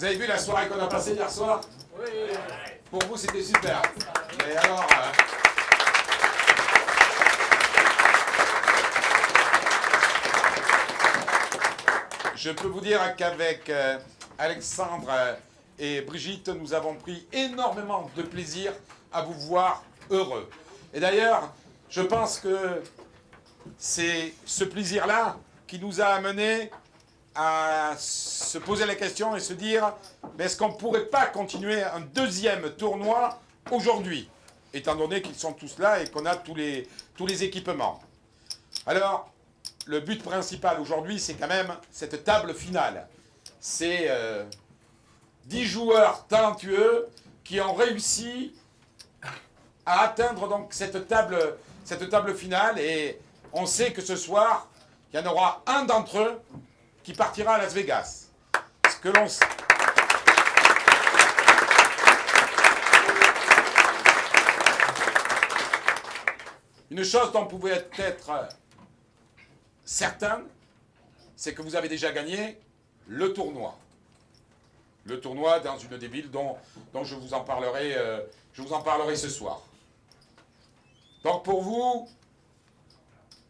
Vous avez vu la soirée qu'on a passée hier soir? Oui. Pour vous, c'était super. Mais alors... je peux vous dire qu'avec Alexandre et Brigitte, nous avons pris énormément de plaisir à vous voir heureux. Et d'ailleurs, je pense que c'est ce plaisir-là qui nous a amenés à se poser la question et se dire, est-ce qu'on ne pourrait pas continuer un deuxième tournoi aujourd'hui, étant donné qu'ils sont tous là et qu'on a tous les équipements. Alors, le but principal aujourd'hui, c'est quand même cette table finale. C'est 10 joueurs talentueux qui ont réussi à atteindre donc cette table finale. Et on sait que ce soir, il y en aura un d'entre eux qui partira à Las Vegas. Ce que l'on sait. Une chose dont vous pouvez être certain, c'est que vous avez déjà gagné le tournoi. Le tournoi dans une des villes dont je vous en parlerai ce soir. Donc pour vous,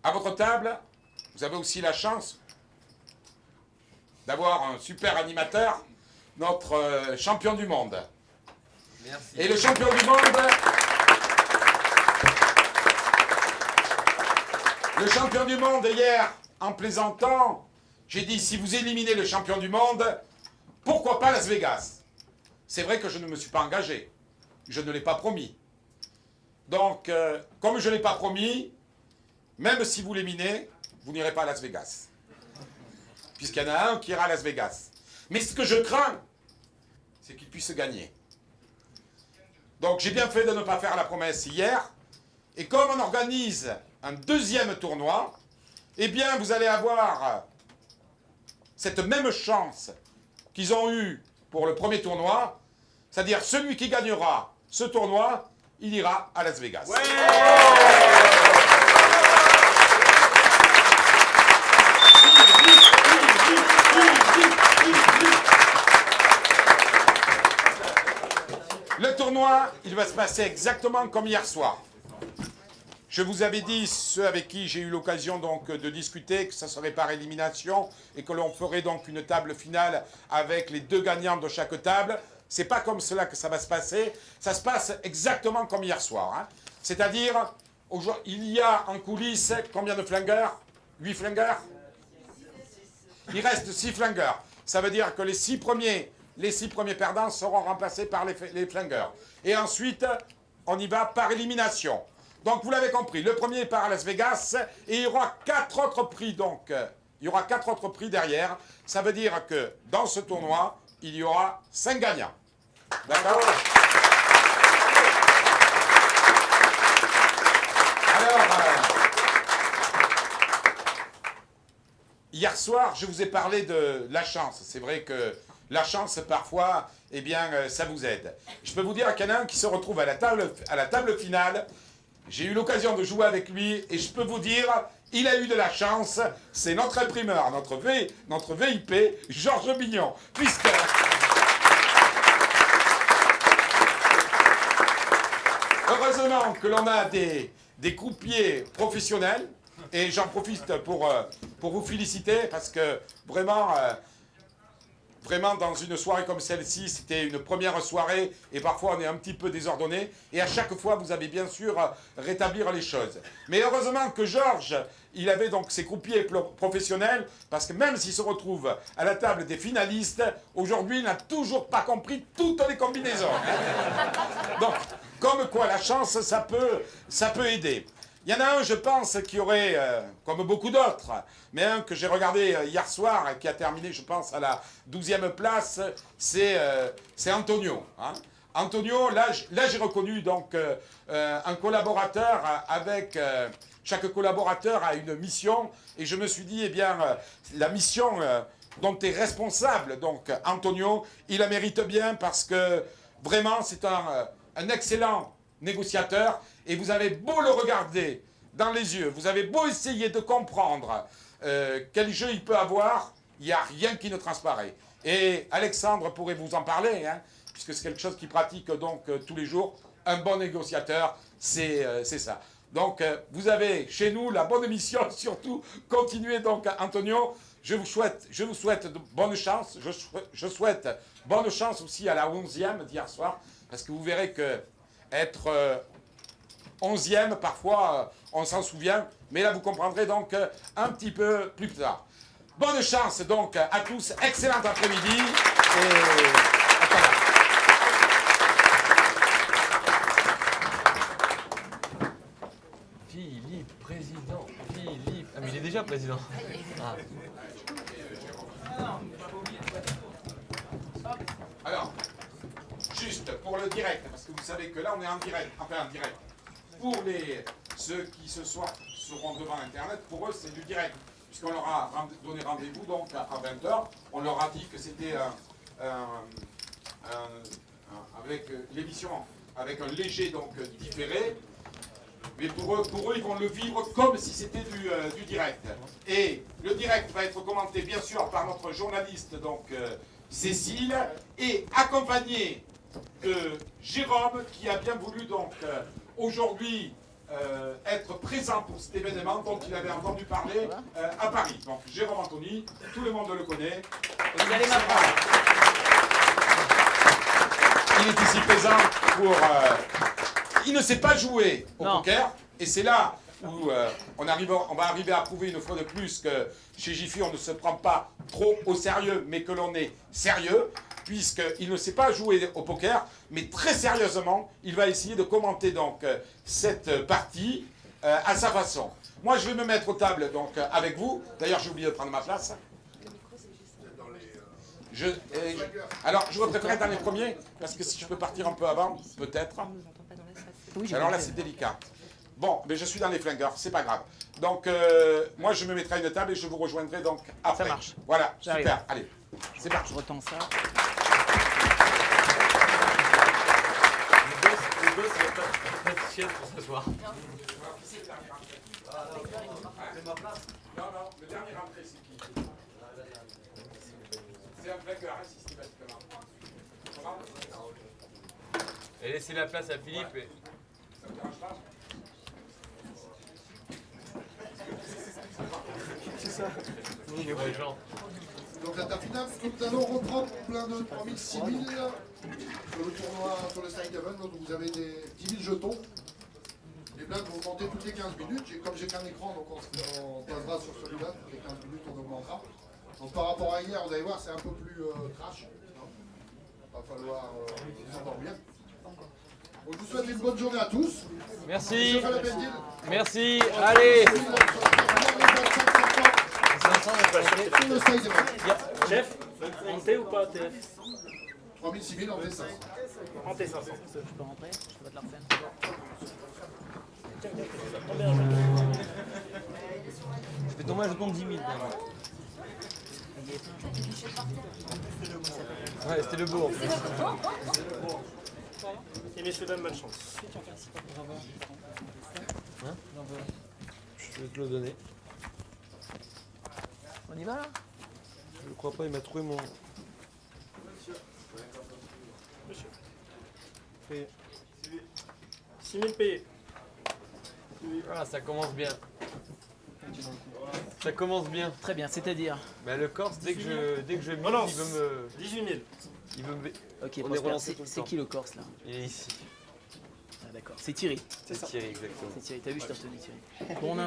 à votre table, vous avez aussi la chance d'avoir un super animateur, notre champion du monde. Merci. Et le champion du monde... Le champion du monde, hier, en plaisantant, j'ai dit, si vous éliminez le champion du monde, pourquoi pas Las Vegas? C'est vrai que je ne me suis pas engagé. Je ne l'ai pas promis. Donc, comme je ne l'ai pas promis, même si vous l'éliminez, vous n'irez pas à Las Vegas. Puisqu'il y en a un qui ira à Las Vegas. Mais ce que je crains, c'est qu'il puisse gagner. Donc, j'ai bien fait de ne pas faire la promesse hier. Et comme on organise un deuxième tournoi, eh bien, vous allez avoir cette même chance qu'ils ont eue pour le premier tournoi, c'est-à-dire celui qui gagnera ce tournoi, il ira à Las Vegas. Ouais. Le tournoi, il va se passer exactement comme hier soir. Je vous avais dit, ceux avec qui j'ai eu l'occasion donc de discuter, que ça serait par élimination et que l'on ferait donc une table finale avec les deux gagnants de chaque table. C'est pas comme cela que ça va se passer. Ça se passe exactement comme hier soir. Hein. C'est-à-dire, il y a en coulisses combien de flingueurs? 8 flingueurs? Il reste 6 flingueurs. Ça veut dire que les six premiers perdants seront remplacés par les flingueurs. Et ensuite, on y va par élimination. Donc, vous l'avez compris, le premier part à Las Vegas et il y aura 4 autres prix. Donc, il y aura 4 autres prix derrière. Ça veut dire que dans ce tournoi, il y aura 5 gagnants. D'accord? Alors, hier soir, je vous ai parlé de la chance. C'est vrai que la chance, parfois, eh bien, ça vous aide. Je peux vous dire qu'il y en a un qui se retrouve à la table finale. J'ai eu l'occasion de jouer avec lui et je peux vous dire, il a eu de la chance. C'est notre imprimeur, notre VIP, Georges Bignon. Puisque... Heureusement que l'on a des croupiers professionnels et j'en profite pour vous féliciter parce que vraiment... Vraiment, dans une soirée comme celle-ci, c'était une première soirée et parfois on est un petit peu désordonné. Et à chaque fois, vous avez bien sûr rétablir les choses. Mais heureusement que Georges, il avait donc ses croupiers professionnels parce que même s'il se retrouve à la table des finalistes, aujourd'hui, il n'a toujours pas compris toutes les combinaisons. Donc, comme quoi la chance, ça peut aider. Il y en a un, je pense, qui aurait, comme beaucoup d'autres, mais un que j'ai regardé hier soir, qui a terminé, je pense, à la 12e place, c'est Antonio. Hein. Antonio, là j'ai reconnu donc un collaborateur avec... chaque collaborateur a une mission, et je me suis dit, eh bien, la mission dont est responsable, donc Antonio, il la mérite bien parce que vraiment, c'est un excellent négociateur, et vous avez beau le regarder dans les yeux, vous avez beau essayer de comprendre quel jeu il peut avoir, il n'y a rien qui ne transparaît. Et Alexandre pourrait vous en parler, hein, puisque c'est quelque chose qu'il pratique donc tous les jours. Un bon négociateur, c'est ça. Donc, vous avez chez nous la bonne émission, surtout. Continuez donc, Antonio. Je vous souhaite de bonne chance. Je souhaite bonne chance aussi à la 11e d'hier soir, parce que vous verrez que être 11e, parfois, on s'en souvient. Mais là, vous comprendrez donc un petit peu plus tard. Bonne chance donc à tous. Excellent après-midi. Et à tout à l'heure. Philippe, président. Philippe. Ah, mais il est déjà président. Ah. Alors, juste pour le direct, parce que vous savez que là on est en direct, enfin en direct. Pour ceux qui ce soir seront devant Internet, pour eux c'est du direct, puisqu'on leur a donné rendez-vous donc à 20h. On leur a dit que c'était avec l'émission avec un léger donc différé. Mais pour eux, ils vont le vivre comme si c'était du direct. Et le direct va être commenté bien sûr par notre journaliste donc Cécile, et accompagné de Jérôme qui a bien voulu donc aujourd'hui être présent pour cet événement dont il avait entendu parler à Paris. Donc Jérôme Anthony, tout le monde le connaît. Vous allez m'apprendre. Il est ici présent pour... il ne sait pas jouer au poker, et c'est là où on va arriver à prouver une fois de plus que chez Jiffy on ne se prend pas trop au sérieux, mais que l'on est sérieux, puisqu'il ne sait pas jouer au poker, mais très sérieusement, il va essayer de commenter donc cette partie à sa façon. Moi je vais me mettre aux tables donc avec vous, d'ailleurs j'ai oublié de prendre ma place. Alors je voudrais préférer dans les premiers, parce que si je peux partir un peu avant, peut-être. Alors là c'est délicat. Bon, mais je suis dans les flingueurs, c'est pas grave. Donc moi je me mettrai à une table et je vous rejoindrai donc après. Ça marche. Voilà, j'arrive. Super, allez, c'est parti. Je retends ça. Le boss, il va pas de siège pour s'asseoir. Non, le dernier entrée c'est qui? C'est un flingueur, hein, systématiquement. Comment? Et laissez la place à Philippe. Et... Ça vous dérange pas? C'est ça. Ouais, Jean. Donc la table finale, tout à l'heure on reprend plein de 3000, 6000 sur le tournoi, sur le side event. Donc vous avez des 10 000 jetons. Les blagues vont compter toutes les 15 minutes. Et comme j'ai qu'un écran, donc on passera sur celui-là. Toutes les 15 minutes, on augmentera. Donc par rapport à hier, vous allez voir, c'est un peu plus trash. Il va falloir s'endormir. Donc je vous souhaite une bonne journée à tous. Merci. Je fais la belle deal. Merci. Allez. Sur le side event. Chef, en T ou pas TF 3000, 6000, on fait ça. En T 500. Je peux rentrer? Je peux te la refaire. Je fais tomber un jeton de 10 000. Ouais, c'était le beau en plus. Et messieurs, dames, bonne chance. Hein? Je vais te le donner. On y va là? Je crois pas, il m'a trouvé mon... 6 000 payés. Ah, ça commence bien. Ça commence bien. Très bien, c'est-à-dire? Mais le Corse, dès que je mise, Relance. il veut me... 18 000. Il veut me... Ok, On est Prosper, relancé tout le c'est temps. qui le Corse là? Il est ici. Ah, d'accord, c'est Thierry. C'est Thierry, exactement. C'est Thierry, t'as vu, je t'ai retenu Thierry. Bon,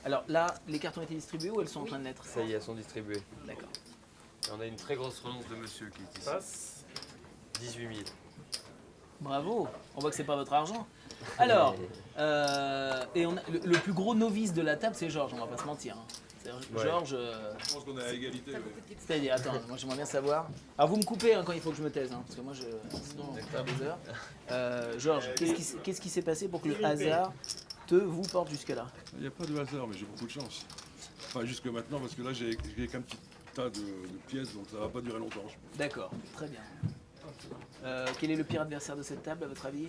alors là, les cartes ont été distribuées ou elles sont en train de naître? Ça y est, elles sont distribuées. D'accord. Et on a une très grosse relance de monsieur qui est ici. Passe. 18 000. Bravo, on voit que c'est pas votre argent. Alors, et le plus gros novice de la table, c'est Georges, on va pas se mentir. Hein. Ouais. Georges. Je pense qu'on est à égalité. Ouais. C'est-à-dire, attends, moi j'aimerais bien savoir. Alors vous me coupez hein, quand il faut que je me taise, hein, parce que moi sinon on va faire des heures. Georges, qu'est-ce qui s'est passé pour que le hasard vous porte jusque-là? Il n'y a pas de hasard, mais j'ai beaucoup de chance. Enfin, jusque maintenant, parce que là, j'ai qu'un petit tas de pièces, donc ça va pas durer longtemps. D'accord, très bien. Quel est le pire adversaire de cette table, à votre avis?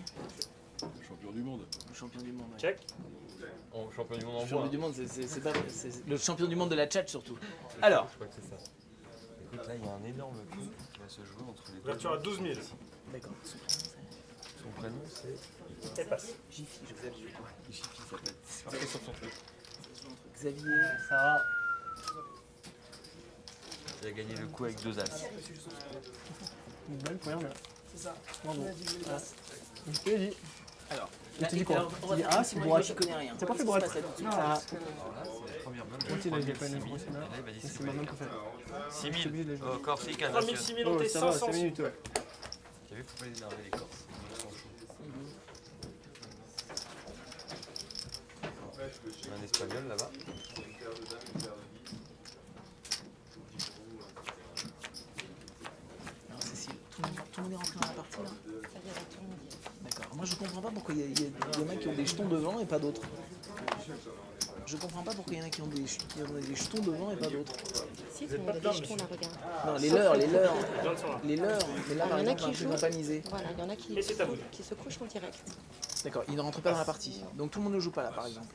Champion du monde. Le champion du monde. Ouais. Check. Champion du monde en Le champion bois. du monde, c'est le champion du monde de la tchatch surtout. Alors, Je crois que c'est ça. Écoute, là, il y a un énorme coup qui va se jouer entre les deux. Ouverture à 12 000. D'accord. Son prénom, c'est Et passe. Jiffy, je Xavier. Ouais, Jiffy, ça s'appelle. C'est marqué sur son truc. Xavier. Ça Il a gagné le coup avec 2 as. Une bonne première main. C'est ça. Bravo. Voilà. Je te l'ai dit. Alors, Je te dis quoi alors, on va Tu dis faire A, si c'est moi droite. je connais rien. T'as pas fait Qu'est-ce qui se droite. passe là tout de suite Ah. Alors là, c'est la première main. Moi aussi, là, je l'ai pas une grosse main. Et là, il va Et c'est distribuer. ma main préférée. 6 Je suis obligé de la 000. jouer. Oh, Corsica, 3 000, Nation. 6 000, Oh, montez ça va, 500. 5 minutes, ouais. Tu as vu, faut pas les énerver les Corses. Ils sont chauds. On a un espagnol là-bas. Alors Cécile, tout le monde est rentré dans la partie là. D'accord. Moi je comprends pas pourquoi il y en a qui ont des jetons devant et pas d'autres. Je comprends pas pourquoi il y en a qui ont des jetons devant et pas d'autres. Si, tout le monde a des jetons là, regarde. Non, les leurs. Les gens sont là. Mais là Il par y en a exemple, qui on n'a jouent. pas misé. Voilà, il y en a Et c'est à vous. qui se couchent en direct. D'accord, ils ne rentrent pas dans la partie. Donc tout le monde ne joue pas là par exemple.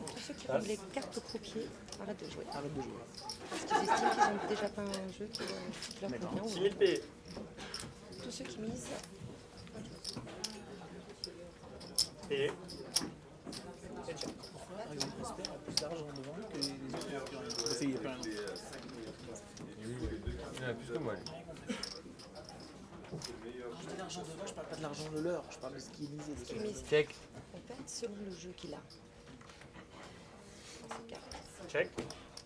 Tous ceux qui rendent les cartes au croupier, arrête de jouer. Arrête de jouer. Parce qu'ils estiment qu'ils ont déjà pas un jeu qui leur convient. 6 000 payés. Tous ceux qui misent, Payés. Et tiens. Par exemple, Prosper a plus d'argent devant que les autres. Parce qu'il y a pas un- Il en a plus que moi, lui. Je dis l'argent devant, je parle pas de l'argent de leur, je parle de ce qui est misé. qui misent, Check. on perd selon le jeu qu'il a. Dans ses cartes. Check.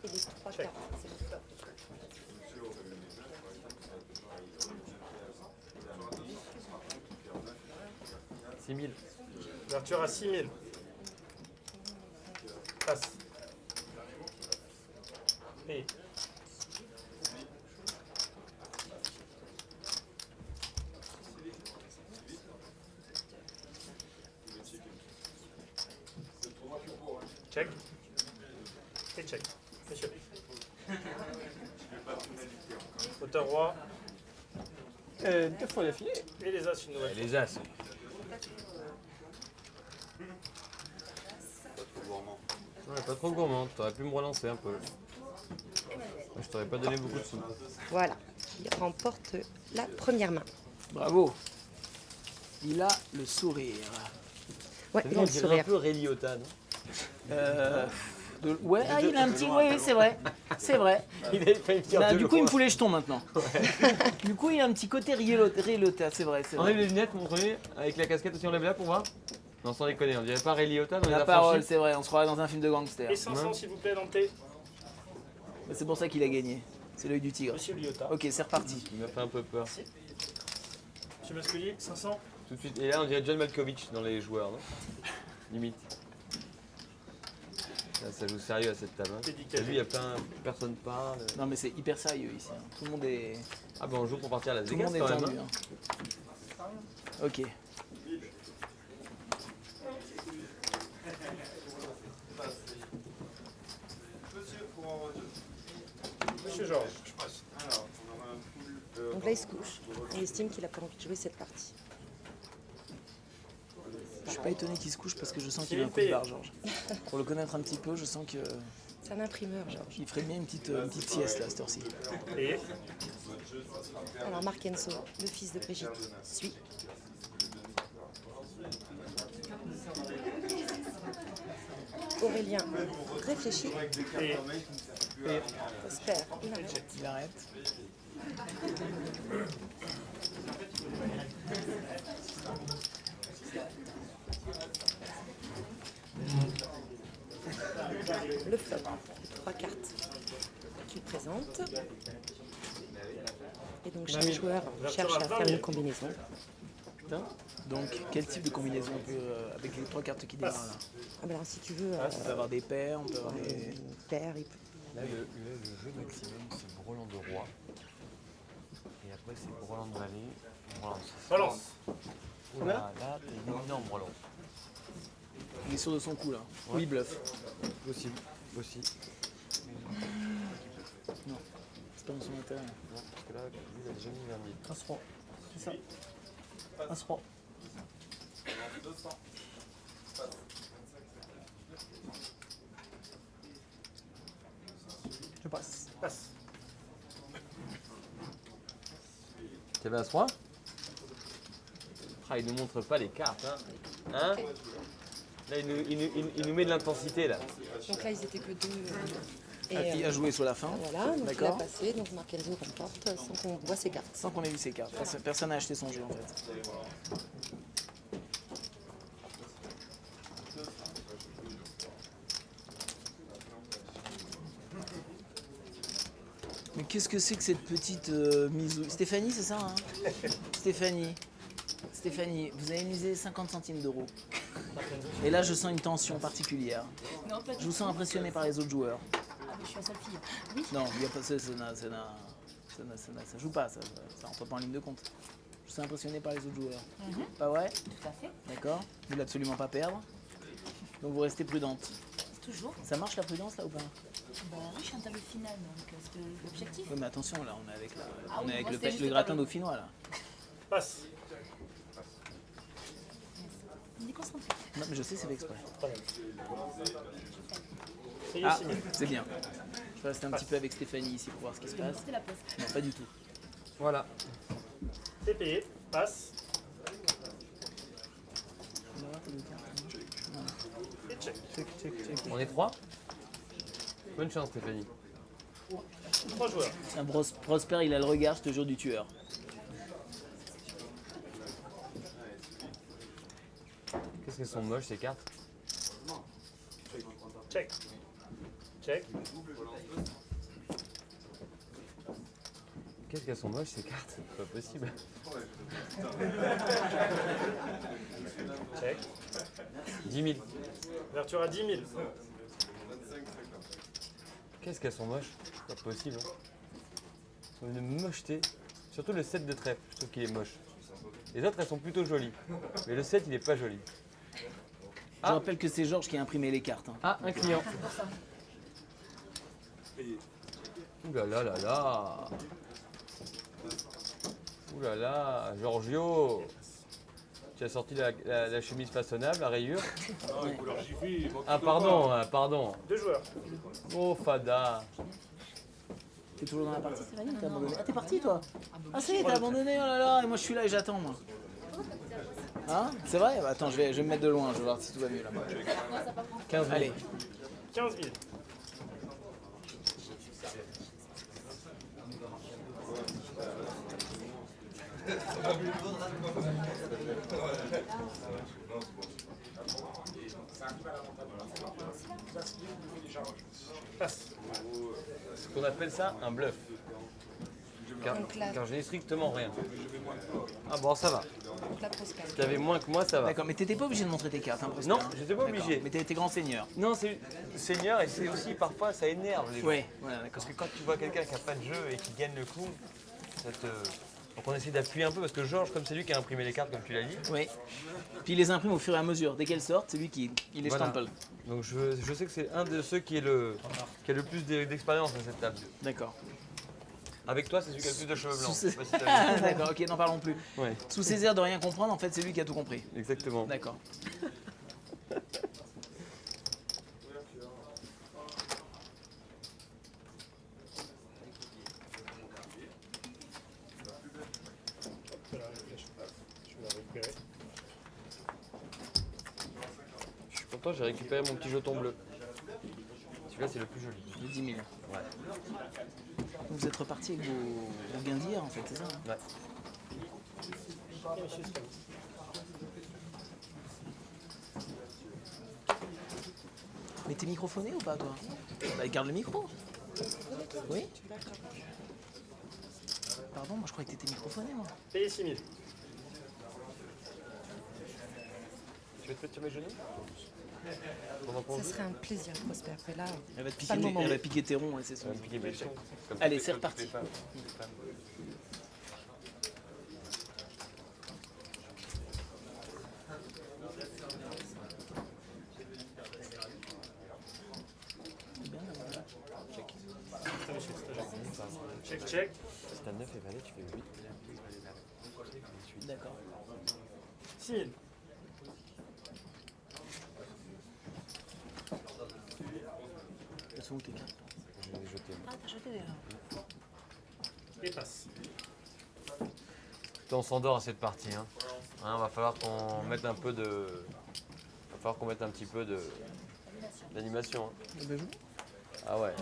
Et les 3 Check. cartes, c'est le top. 6 000. Ouverture à 6 000. Passe. Payé. Check. Et check. Monsieur. Hauteur roi. 2 fois d'affilée. Et les as une nouvelle. Les as. Ouais, pas trop gourmand, t'aurais pu me relancer un peu. Moi, je t'aurais pas donné beaucoup de sous. Voilà, il remporte la première main. Bravo. Il a le sourire. Ouais, T'as il vu, a on le dirait un sourire. peu Ray Liotta, non Ouais, ah, il a un petit. Oui, c'est vrai. C'est vrai. Il avait failli me dire Bah, de du coup, il me loin. fout les jetons maintenant. Du coup, il a un petit côté Rielota, c'est vrai. C'est Enlève vrai. les lunettes, montre-les. Avec la casquette aussi, enlève-la pour voir. Non, sans déconner, on dirait pas Ray Liotta dans les La parole, affranchis. c'est vrai, on se croirait dans un film de gangster. Et 500 s'il vous plaît, Dante. C'est pour ça qu'il a gagné. C'est l'œil du tigre. Monsieur Liotta. Ok, c'est reparti. Il m'a fait un peu peur. Monsieur Mascoli, 500. Tout de suite. Et là, on dirait John Malkovich dans les joueurs, non Limite. Là, ça joue sérieux à cette table. Hein. Dédicacé. T'as vu, il y a plein. Personne parle. Non, mais c'est hyper sérieux ici. Hein. Tout le monde est, Ah, bah on joue pour partir à Las tout le Vegas monde est quand même. tendu. Hein. Hein. Ok. Monsieur Georges. Donc là, il se couche. Il estime qu'il n'a pas envie de jouer cette partie. Je suis pas étonné qu'il se couche parce que je sens qu'il a un coup de barre, Georges. Pour le connaître un petit peu, je sens qu'il C'est un imprimeur, Georges. ferait bien une petite sieste là, cette heure-ci. Et Ah. Alors, Marc Enzo, le fils de Brigitte, suit. Aurélien réfléchit. et Prosper, il arrête. Il arrête. Le flop, les 3 cartes qu'il présente. Et donc chaque joueur cherche à faire une combinaison. Donc, quel type de combinaison on peut, avec les 3 cartes qui démarrent là? Ah ben alors si tu veux, On peut avoir des paires, on peut avoir des... paire, il peut- Là, le jeu maximum, c'est Brelan de Roi. Et après, c'est Brelan de Valet. Relance. relance. Oh là, là, t'es une énorme relance. Il est sûr de son coup là. Ou il bluffe. Possible, aussi. C'est pas dans son intérêt. Non, parce que là, lui, il a déjà mis Vernier. As-3. C'est ça. As-3. Je passe. Passe. T'avais un 3. Ah, il nous montre pas les cartes, hein. Hein? Là, il nous met de l'intensité, là. Donc là, ils étaient que deux. Qui a joué sur la fin. Voilà, donc il a D'accord. passé, donc Markelzo remporte sans qu'on voit ses cartes. Sans qu'on ait vu ses cartes. Personne n'a acheté son jeu en fait. Mais qu'est-ce que c'est que cette petite mise au... Stéphanie, c'est ça hein? Stéphanie, vous avez misé 50 centimes d'euros. Et là, je sens une tension particulière. Non, pas Je vous sens impressionné par les autres joueurs. Ah, mais je suis la seule fille. Oui. Non, il y a pas, ça joue pas, ça rentre pas en ligne de compte. Je suis impressionné par les autres joueurs. Pas vrai? Tout à fait. D'accord. Vous voulez absolument pas perdre. Donc vous restez prudente. Toujours. Ça marche la prudence là ou pas? Bah oui, je suis un tableau final, donc c'est l'objectif. Oui, mais attention là, on est avec, Ah on oui, est avec moi, le, c'était juste le le gratin tableau. dauphinois là. Passe. On est concentré. Non, mais je sais, c'est fait exprès. Payé Ah, 6 000. c'est bien. Je vais rester un petit peu avec Stéphanie ici pour voir ce qui se passe. C'était la place. Non, pas du tout. Voilà. C'est payé. Passe. Et check. On est 3. Bonne chance, Stéphanie. 3 joueurs. Un Prosper, il a le regard, je te jure, du tueur. Qu'est-ce qu'elles sont moches, ces cartes? Check. Check. Qu'est-ce qu'elles sont moches, ces cartes? C'est pas possible. Check. 10 000. Ouverture à 10 000. Qu'est-ce qu'elles sont moches? C'est pas possible. Hein. Elles sont une mocheté. Surtout le 7 de trèfle, je trouve qu'il est moche. Les autres, elles sont plutôt jolies. Mais le 7, il est pas joli. Je rappelle que c'est Georges qui a imprimé les cartes. Hein. Ah, un client. Ouh là là là là. Ouh là là, Giorgio. Tu as sorti la chemise façonnable, la rayure. Ah pardon, pardon. 2 joueurs. Oh Fada. T'es toujours dans la partie, Stéphanie? T'as abandonné. Ah, t'es parti toi? Ah, ça y est, t'as abandonné, oh là là. Et moi, je suis là et j'attends, moi. Hein? C'est vrai? Bah, attends, je vais me mettre de loin, je vais voir si tout va mieux là-bas. 15 000. Allez. 15 000. Passe. Ce qu'on appelle ça un bluff. Donc là, Car je n'ai strictement rien. Ah bon, ça va. donc là Prosper. Tu avais moins que moi, ça va. D'accord, mais t'étais pas obligé de montrer tes cartes, hein, Prosper, Non, hein. j'étais pas obligé. D'accord, mais t'es grand seigneur. Non, c'est seigneur et c'est aussi parfois ça énerve les gens. Ouais, voilà, d'accord. Parce que quand tu vois quelqu'un qui n'a pas de jeu et qui gagne le coup, ça te... Donc on essaie d'appuyer un peu parce que Georges, comme c'est lui qui a imprimé les cartes, comme tu l'as dit. Oui. Puis il les imprime au fur et à mesure. Dès qu'elles sortent, c'est lui qui les Voilà. stample. Donc je sais que c'est un de ceux qui a le plus d'expérience à cette table. D'accord. Avec toi, c'est celui qui a le plus de cheveux blancs. Sous Je sais pas si t'as vu. D'accord, ok, n'en parlons plus. Ouais, Sous ses airs de rien comprendre, en fait, c'est lui qui a tout compris. exactement. D'accord. Je vais la récupérer. Je suis content, j'ai récupéré mon petit jeton bleu. Celui-là, c'est le plus joli. De 10 000. Ouais. Vous êtes reparti avec vos gains d'hier, en fait, c'est ça hein? Ouais. Et monsieur Stan. Mais t'es microphoné ou pas, toi? Bah, garde le micro. Oui? Pardon, moi je croyais que t'étais microphoné, moi. Payé 6 000. Tu veux te mettre sur mes genoux? Ce serait un plaisir, Prosper. Mais là, Elle va te Pas le moment. elle va piquer tes ronds, ouais, c'est ça. On va me piquer mes chèques. Comme Allez, toutes c'est les- comme reparti. toutes les femmes. Toutes les femmes. C'est bien, là, voilà. Check, check. Si t'as 9 et valet, tu fais 8. D'accord. 6 000. Elles sont où tes cartes? J'ai des jetons. jeté. Ah, t'as jeté déjà. Et passe. Putain, on s'endort à cette partie. Hein, va falloir qu'on mette un peu de. Va falloir qu'on mette un petit peu de. D'animation. Hein. Eh ben, joue. Ah ouais.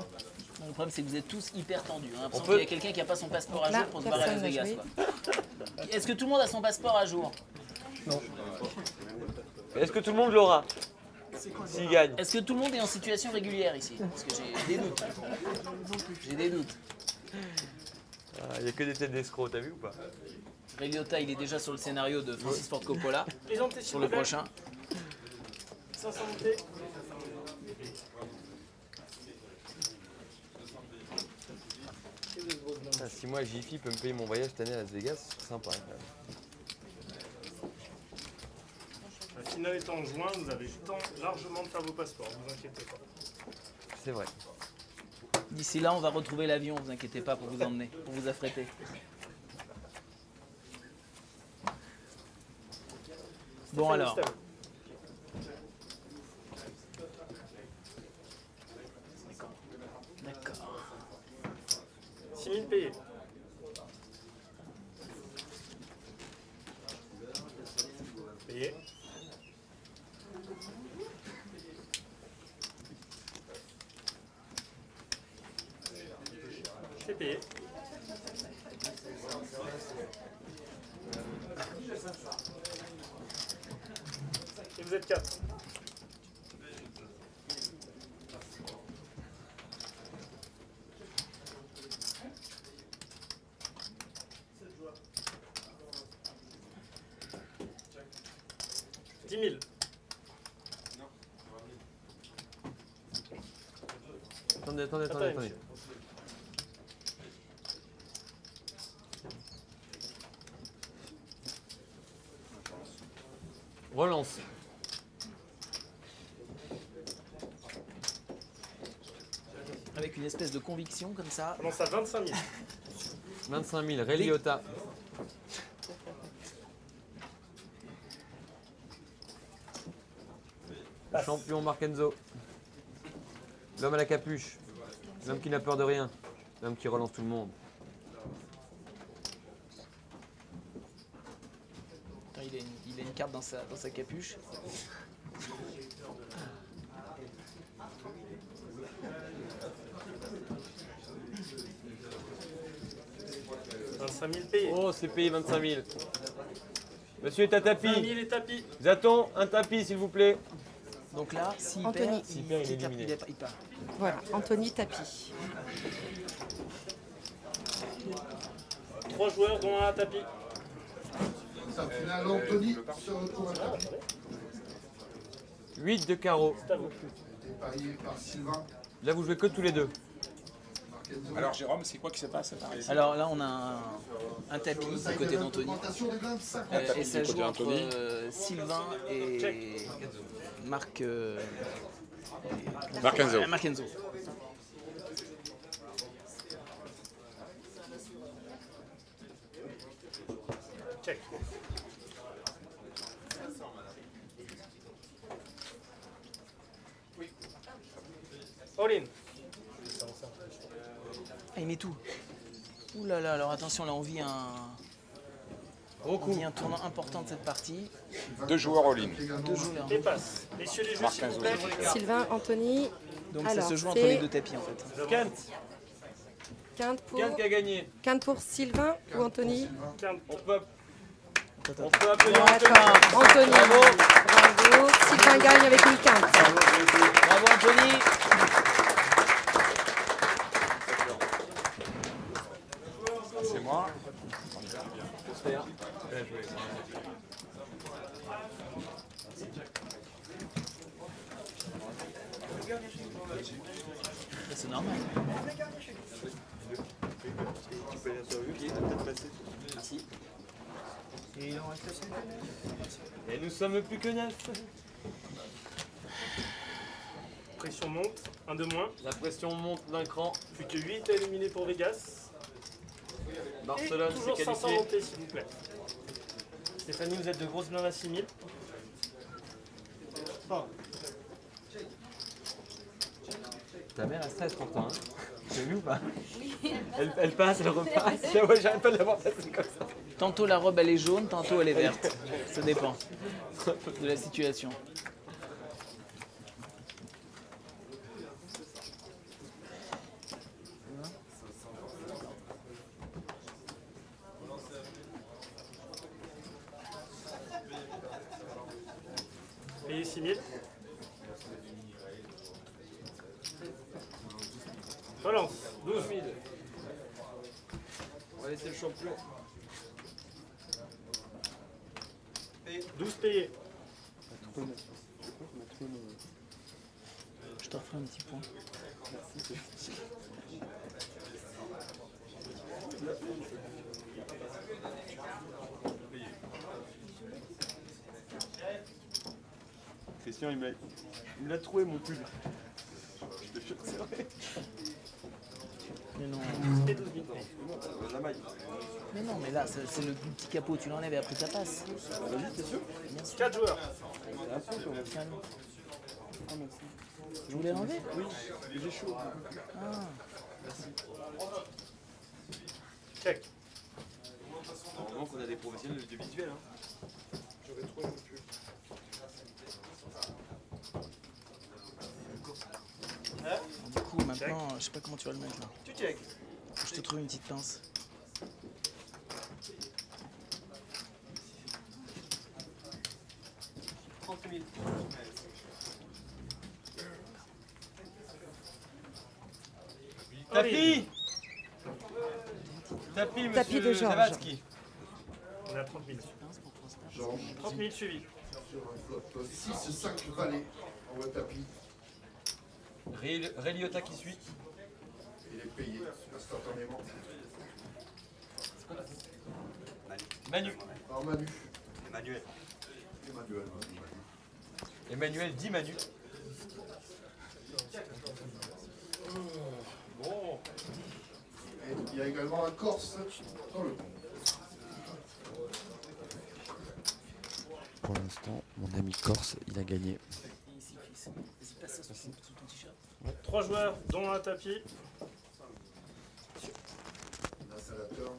Non, le problème, c'est que vous êtes tous hyper tendus. Hein, On qu'il peut- y a quelqu'un qui n'a pas son passeport à Là, jour pour se barrer à Las personne n'a Vegas. joué. Quoi. Est-ce que tout le monde a son passeport à jour? Est-ce que tout le monde l'aura s'il gagne? Est-ce que tout le monde est en situation régulière ici? Parce que j'ai des doutes. J'ai des doutes. Il n'y a que des têtes d'escrocs, t'as vu ou pas? Ray Liotta, il est déjà sur le scénario de Francis Ford Coppola Présentez sur le prochain. 500 montées. Putain, si moi Jiffy peut me payer mon voyage cette année à Las Vegas, c'est sympa. Quand même. La finale est en juin, vous avez le temps largement de faire vos passeports, ne vous inquiétez pas. C'est vrai. D'ici là, on va retrouver l'avion, vous inquiétez pas, pour vous emmener, pour vous affréter. Bon Stéphane alors, Gustave. d'accord. 6 000 payés. Payé. C'est payé. Et vous êtes 4. Attendez. Relance. Avec une espèce de conviction comme ça. On lance à 25 000. 25 000, Ray Liotta. Champion Markenzo. L'homme à la capuche. L'homme qui n'a peur de rien. L'homme qui relance tout le monde. Attends, il a une carte dans sa capuche. « 25 000 payés. Oh, c'est payé 25 000. Monsieur est à 20 tapis. 000 et tapis. Zaton, un tapis s'il vous plaît. Donc là, s'il Anthony. perd, S'il perd, il est éliminé. il part. Voilà, Anthony tapis. 3 joueurs dont un à tapis. Ça finale, Anthony se retrouve à tapis. 8 de carreau. C'est à vous. Dépaillé par Sylvain. Là, vous jouez que tous les deux. Marquenzo. Alors Jérôme, c'est quoi qui se passe? Alors là, on a un tapis Sur le du side côté event, d'Anthony. augmentation des blindes, 50. Et ça du côté joue entre d'Anthony. Sylvain et Marc. Markenzo. Markenzo. Check. All in. Ah, il met tout. Ouh là là, alors attention, là on vit on vit un tournant important de cette partie. 2 joueurs all-in. Deux joueurs. Et passe. Messieurs les juges, s'il vous plaît. Sylvain, Anthony, Donc ça Alors, se joue entre c'est- les deux tapis en fait. Quinte. quinte pour, Quinte qui a gagné. quinte pour Sylvain ou Anthony? On peut applaudir Anthony. D'accord, Anthony. Bravo. Sylvain gagne avec une quinte. Bravo Anthony. C'est moi. Bien joué. Ça, c'est normal. Merci. Et nous sommes plus que 9. Pression monte. Un de moins. La pression monte d'un cran. Plus que 8 à éliminer pour Vegas. Barcelone Et s'est toujours 500 qualifié. montées, s'il vous plaît. Stéphanie, vous êtes de grosses blindes à 6 000. Ta mère a stress pourtant. Hein. T'as vu ou pas? Elle passe, elle repasse. Ouais, j'arrête pas de la voir passer comme ça. Tantôt la robe elle est jaune, tantôt elle est verte. Ça dépend de la situation. Payez 6 000. Relance. 12 000. On va laisser le champion. 12 payés. Je te referai un petit point. Christian, il me l'a trouvé mon pull. Je te jure, c'est vrai. Mais non, Et 12 000. La maille. mais non, mais là c'est le petit capot, tu l'enlèves et après ça passe. Vas-y, t'es sûr? 4 joueurs. Tiens, je voulais l'enlever? Oui, j'ai chaud. Ah. Check. Normalement qu'on a des professionnels du visuel. Hein. J'aurais trouvé mon pull. Du coup, maintenant, je sais pas comment tu vas le mettre là. Tu check. Faut que je te trouve une petite pince. Tapis. Tapis, monsieur Tapis de Georges. Zawadzki. On a 30 000. Georges, 30 000 suivis. sur un flop 6-5 valets en web tapis. Réliota qui suit. Il est payé instantanément. Manu. Alors Manu. Emmanuel. Emmanuel. Emmanuel dit Manu. Bon. Et il y a également un Corse dans le compte. Pour l'instant, mon ami Corse, il a gagné. Ici, Chris. Vas-y, passe ça sous ton t-shirt. 3 joueurs, dont un tapis. L'installateur.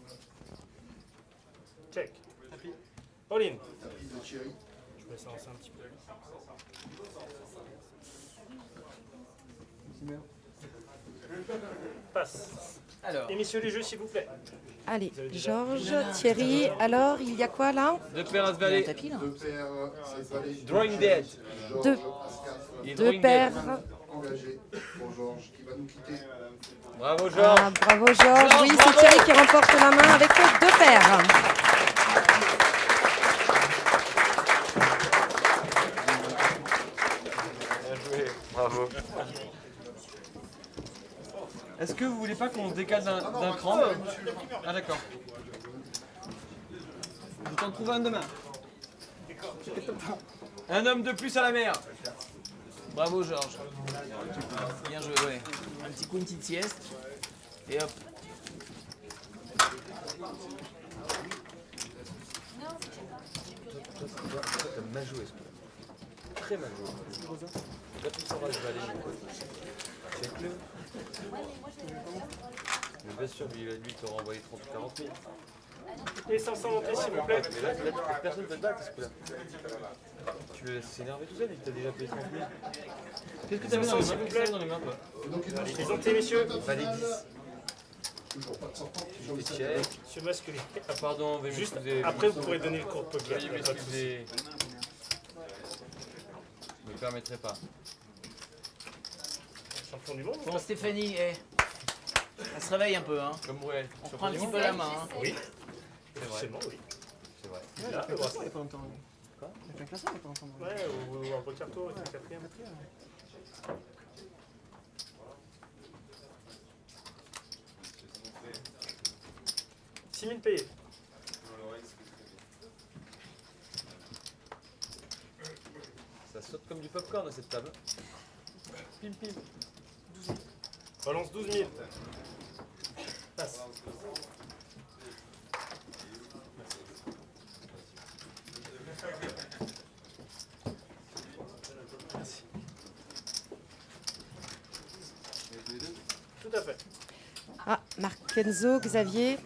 Check. Tapis. Pauline. Tapis de Thierry. Je vais s'avancer un petit peu. Passe. Alors, Et messieurs les jeux, s'il vous plaît. Allez, Vous avez déjà- Georges, Thierry, alors il y a quoi là? Deux paires à il y a un valet. tapis là. Deux paires, c'est valets. Drawing dead. Georges, Deux. As-4, Et Deux drawing paires. dead. engagé pour Georges qui va nous quitter. Bravo Georges. Ah, bravo Georges. Oui, c'est Thierry qui remporte la main avec deux paires. Bien joué. Bravo. Est-ce que vous voulez pas qu'on se décale d'un cran? Ah d'accord. Je t'en trouve un demain. Un homme de plus à la mer. Bravo Georges. Bien joué, ouais. Un petit coup, une petite sieste. Et hop. T'as mal joué ce coup. Très mal joué. Là tu sauras le valet. Check-le. Mais bien sûr, lui t'aura envoyé 30 ou 40 000. Et 500 montées, s'il vous plaît. Mais là, personne ne peut te battre ce coup-là. Tu le laisses s'énerver tout seul, il t'a déjà payé 30 000. Qu'est-ce que t'avais dans les mains? Qu'est-ce que t'avais dans les mains, toi? Et donc il nous reste Présentez, messieurs. Valet 10. toujours pas de sortant sur le Et site. check. Monsieur Basculier. Ah pardon, veuillez Juste m'excuser. après, vous pourrez donner le cours de poker. Veuillez Pas de souci. m'excuser. Je ne me permettrai pas. Champion du monde. Bon, Stéphanie, elle se réveille un peu, hein. Comme ouais. On prend un petit peu la main, hein. Oui. C'est vrai. Officiellement, oui. C'est vrai. Là, le bracelet. Il n'y a pas longtemps. Quoi? Il a fait un classement il n'y a pas longtemps. Ouais, ou un poker tour, avec le quatrième. 6 000 payés. Ça saute comme du popcorn à cette table. Pim pim. Relance 12 000. Passe. Tout à fait. Kenzo, Xavier.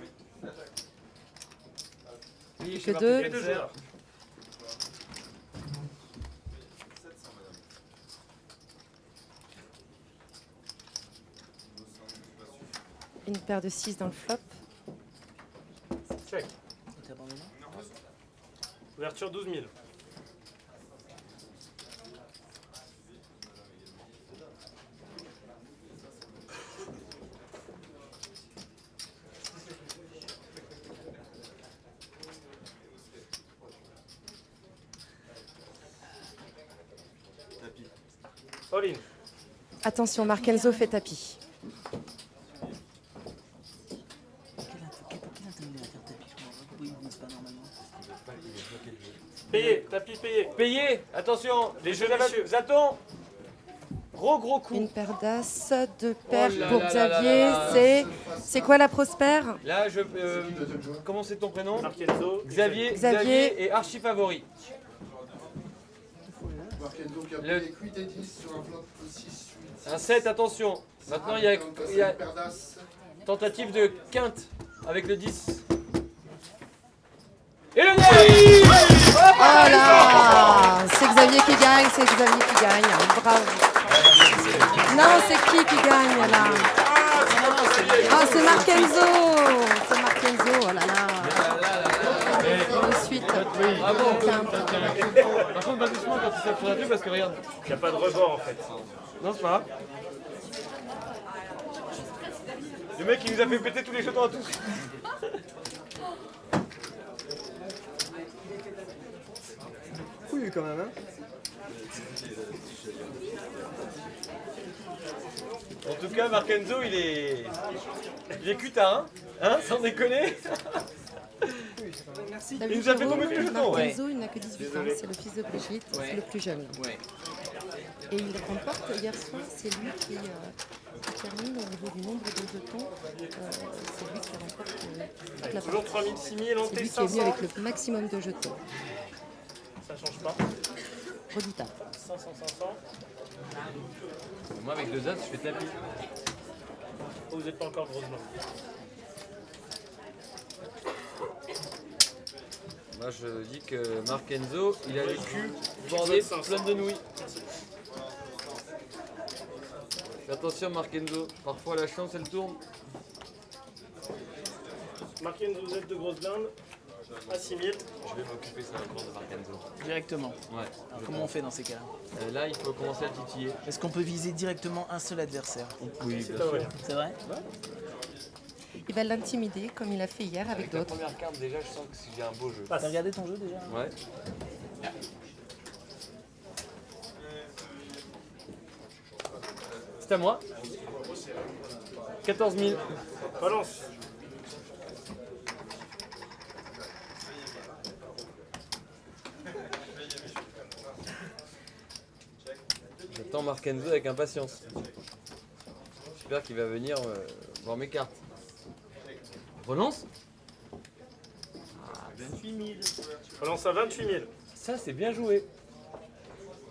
Oui, Que deux. Les deux joueurs. Une paire de 6 dans le flop. Check. T'as abandonné? Ouverture 12 000. All in. Attention, Markenzo fait tapis. Quel intérêt il a à faire tapis? Je comprends pas pourquoi ils disent pas normalement. Payé, tapis payé. Payé. Attention. Les jeux Zaton. messieurs. Zaton. Gros coup. Une paire d'as, 2 paires là pour là Xavier. là là. C'est quoi la prospère? Là, comment c'est ton prénom? Markenzo. Xavier. Xavier et archi favori. Markenzo qui a pris Le- les cuites et 10 sur un flop 6, 8. Un 7, attention. Maintenant, il y a Une paire d'as. tentative de quinte avec le 10. Et le 9. Oh là! C'est Xavier qui gagne, c'est Xavier qui gagne. Bravo. Non, c'est qui gagne là? Ah, c'est Markenzo! C'est Markenzo, oh là là. Ensuite, Bravo. quinte. Par contre, pas doucement quand tu sais pour la vue parce que regarde. Il n'y a pas de rebord en fait. Non, c'est pas grave. Le mec, il nous a fait péter tous les jetons à tous. Fouille quand même, hein. En tout cas, Markenzo, il est cutin, hein, sans déconner. Il nous a fait tomber tous les jetons. Markenzo, il n'a que 18 ans, c'est le fils de Brigitte, c'est le plus jeune. Ouais. Et il remporte hier soir, c'est lui qui termine au niveau du nombre de jetons. C'est lui qui remporte toute la Toujours partie. 3000, 6000, on C'est était lui qui est venu 500. avec le maximum de jetons. Ça change pas. Redoutable. 500, 500. Moi, avec 2 as, je fais tapis. Vous n'êtes pas encore grosse blanc. Moi, je dis que Markenzo, il a le cul bordé plein de nouilles. Fais attention, Markenzo. Parfois, la chance, elle tourne. Markenzo, vous êtes de grosses blindes. À 6000. Je vais m'occuper ça de Markenzo. Directement. Ouais. Alors, comment on fait dans ces cas-là? Là, il faut commencer à titiller. Est-ce qu'on peut viser directement un seul adversaire? Oui, C'est pas vrai. C'est vrai? Il va l'intimider comme il a fait hier avec La d'autres. première carte, déjà, je sens que j'ai un beau jeu. T'as regardé ton jeu déjà? Ouais. C'est à moi. 14 000. Balance. J'attends Markenzo avec impatience. J'espère qu'il va venir voir mes cartes. Relance. 28 000. Balance à 28 000. Ça, c'est bien joué.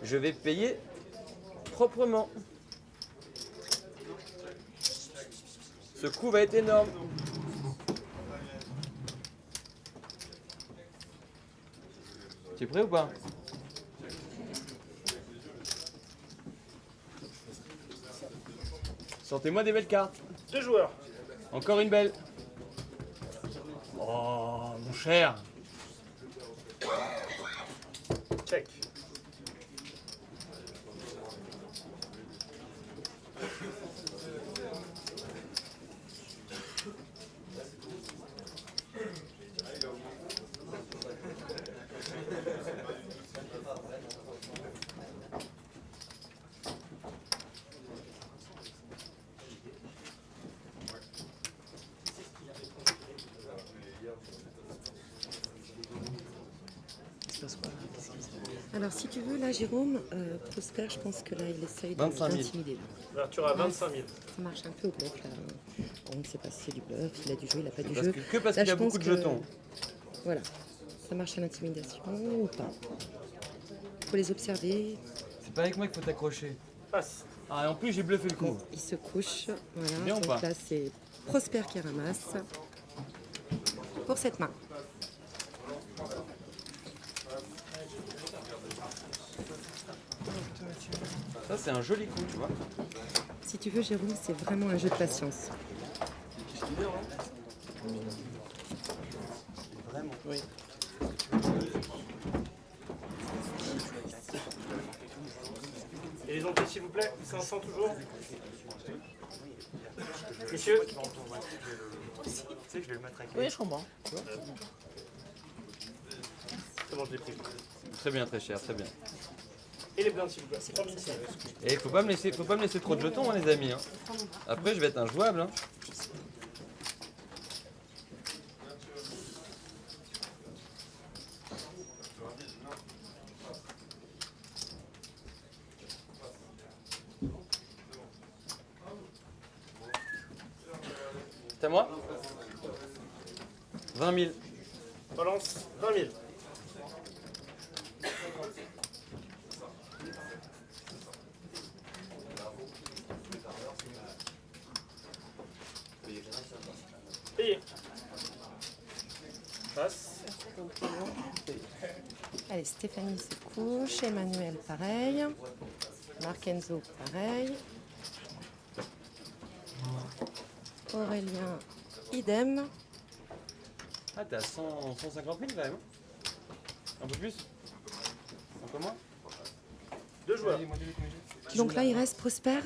Je vais payer proprement. Ce coup va être énorme. Tu es prêt ou pas? Sortez-moi des belles cartes. 2 joueurs. Encore une belle. Oh, mon cher. Check. Alors si tu veux, là, Jérôme, Prosper, je pense que là, il essaye 25 000. d'intimider. là. Ouverture à 25 000. Ça marche un peu au bluff, là. On ne sait pas si c'est du bluff, il a du jeu, il n'a pas du Parce jeu. que parce Là, qu'il a je pense beaucoup de que- jetons. Voilà, ça marche à l'intimidation ou pas. Il faut les observer. C'est pas avec moi qu'il faut t'accrocher. Passe. Ah, et en plus, j'ai bluffé le coup. Il se couche, voilà. Bien ou Donc pas là, c'est Prosper qui ramasse pour cette main. Ça, c'est un joli coup, tu vois. Si tu veux, Jérôme, c'est vraiment un jeu de patience. Vraiment. Oui. Et les entrées, s'il vous plaît, 500 toujours. Messieurs, Oui, je comprends. c'est bon, je l'ai pris. Très bien, très cher, très bien. Et les blindes, s'il vous plaît. 3000. Et faut pas me laisser trop de jetons, hein, les amis. Hein. Après, je vais être injouable. Hein. C'est à moi 20 000. Balance, 20 000. Payé. Passe. Allez, Stéphanie se couche, Emmanuel pareil, Marc-Enzo pareil, Aurélien idem. Ah, t'es à 150 000 quand même. Un peu plus. Un peu moins. 2 joueurs. Donc là, il reste Prosper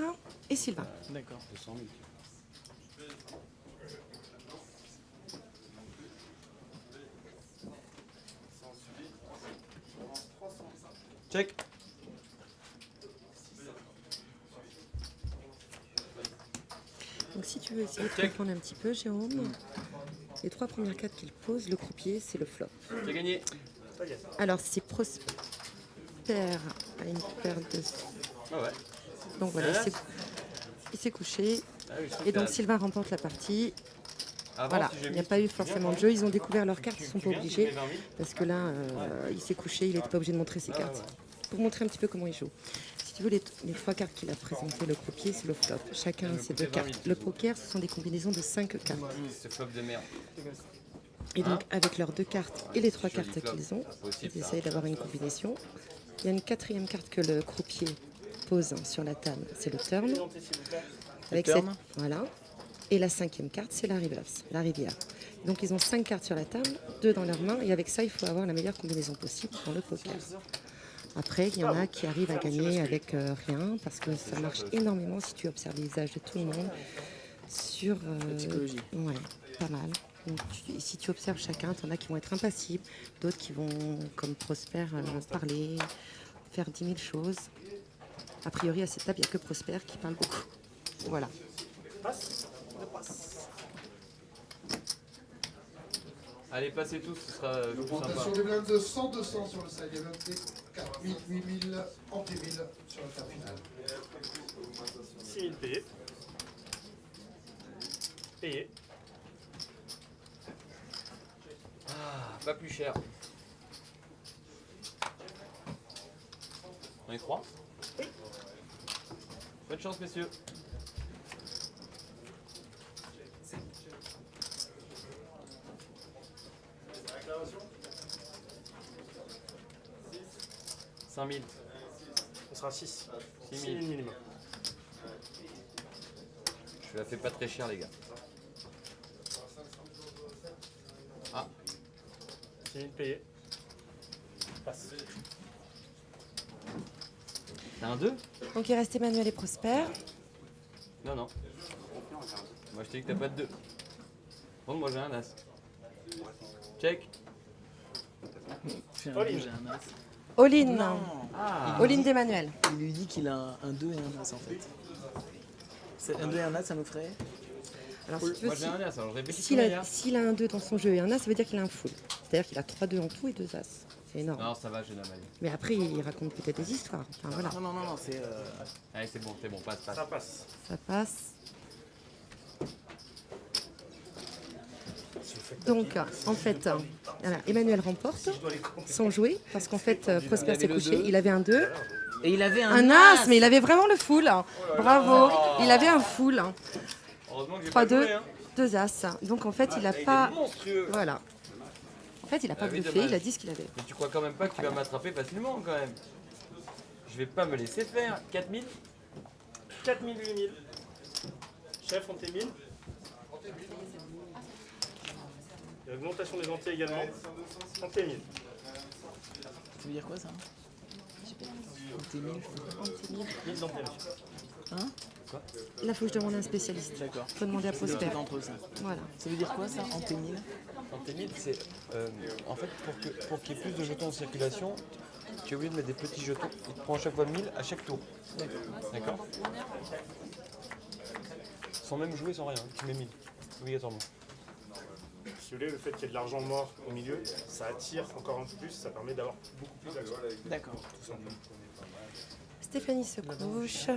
et Sylvain. D'accord. 200 000. Check. Donc si tu veux essayer de comprendre un petit peu, Jérôme, les 3 premières cartes qu'il pose, le croupier, c'est le flop. J'ai gagné. Alors si Prosper a une paire de... Ah ouais. Donc voilà, il s'est couché. Ah oui, Et donc Sylvain remporte la partie. Avant, Voilà, si j'ai il n'y a mis- pas eu forcément de jeu. Ils ont découvert leurs cartes, ils ne sont pas Tu viens, obligés. tu mets 20 000. Parce que là, il s'est couché, il n'était pas obligé de montrer ses cartes. Pour montrer un petit peu comment il joue. Si tu veux, les 3 cartes qu'il a présentées, le croupier, c'est le flop. Chacun a ses 2 cartes. Le poker, ce sont des combinaisons de 5 cartes. C'est flop de merde. Et donc, avec leurs 2 cartes et les 3 Joli cartes flop. qu'ils ont, Possible, ils ça. essayent d'avoir une combinaison. Il y a une 4e carte que le croupier pose sur la table, c'est le turn. Présentez, s'il vous plaît. Avec turn. cette, voilà. Et la 5e carte, c'est la reverse, la rivière. Donc ils ont 5 cartes sur la table, 2 dans leurs mains, et avec ça, il faut avoir la meilleure combinaison possible dans le poker. Après, il y en a qui arrivent à gagner avec rien, parce que ça marche énormément si tu observes les visages de tout le monde. Sur. psychologie. Ouais, pas mal. Donc, si tu observes chacun, tu en as qui vont être impassibles, d'autres qui vont, comme Prosper, parler, faire 10 000 choses. A priori, à cette table, il n'y a que Prosper qui parle beaucoup. Voilà. Passe. On passe. Allez, passez tous, ce sera plus sympa. Augmentation des blindes de 100, 200 sur le side event et 4 000, 8 000, anti 1000 sur la table finale. 6 000 payés. Payé. Ah, pas plus cher. On est 3 ? Oui. Bonne chance, messieurs. « 5 000. Ce sera 6. 6 6 000. 000 minimum. Je la fais pas très cher, les gars. Ah, 6 000 payés. Passe. t'as un 2 ? Donc il reste Emmanuel et Prosper. Non, non. Moi, je t'ai dit que t'as pas de 2. Bon, moi, j'ai un as. Check. J'ai un All in. deux, j'ai un as. All-in. Non. Ah. All-in d'Emmanuel. Il lui dit qu'il a un 2 et un as en fait. Un 2 et un as, ça nous ferait. Alors si tu veux, Moi, j'ai un as, alors je répète. s'il a un 2 dans son jeu et un as, ça veut dire qu'il a un full. C'est-à-dire qu'il a 3-2 en tout et 2 as. C'est énorme. Non, ça va, j'ai la maille. Mais après, il raconte peut-être des histoires. Enfin voilà, Non, c'est. Allez, c'est bon, passe, passe. Ça passe. ça passe. Donc, en fait, voilà, Emmanuel remporte sans jouer, parce qu'en fait, Prosper s'est couché. Il avait un 2, Et il avait un as, mais il avait vraiment le full. Bravo, il avait un full. Heureusement que j'ai pas 3-2, joué, hein. 2 As. Donc en fait, il n'a il est pas. monstrueux. Voilà. En fait, il n'a pas Ah oui, bluffé, dommage. il a dit ce qu'il avait. Mais tu crois quand même pas que tu vas m'attraper facilement quand même. Je vais pas me laisser faire. 4000. 4000, 8000. Chef, on t'est 1000. Et augmentation des entiers également. On t'est 1000. Ça veut dire quoi ça? T'es 1000. 1000 d'entiers, monsieur. Hein? Là, il faut que je demande à un spécialiste. D'accord. Il faut demander à Prosper. Entre eux ça. Voilà. Ça veut dire quoi ça? En T1000? En T1000, c'est en fait pour qu'il y ait plus de jetons en circulation, tu es obligé de mettre des petits jetons. Il te prend à chaque fois 1000 à chaque tour. D'accord. Sans même jouer, sans rien. Tu mets 1000 obligatoirement. Si vous voulez, le fait qu'il y ait de l'argent mort au milieu, ça attire encore un peu plus, ça permet d'avoir beaucoup plus d'actions. D'accord. Tout simplement. Stéphanie se couche.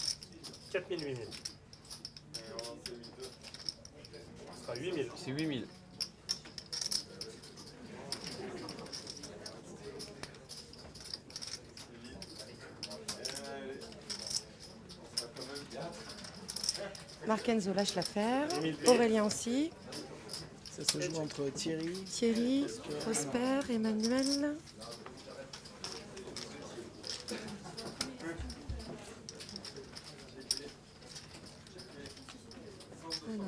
« 4000, 8000. Ce sera 8000. C'est 8000. Marc Enzo lâche l'affaire. 1000 payés. Aurélien aussi. Ça se joue entre Thierry. Thierry, Prosper, Emmanuel. Alors,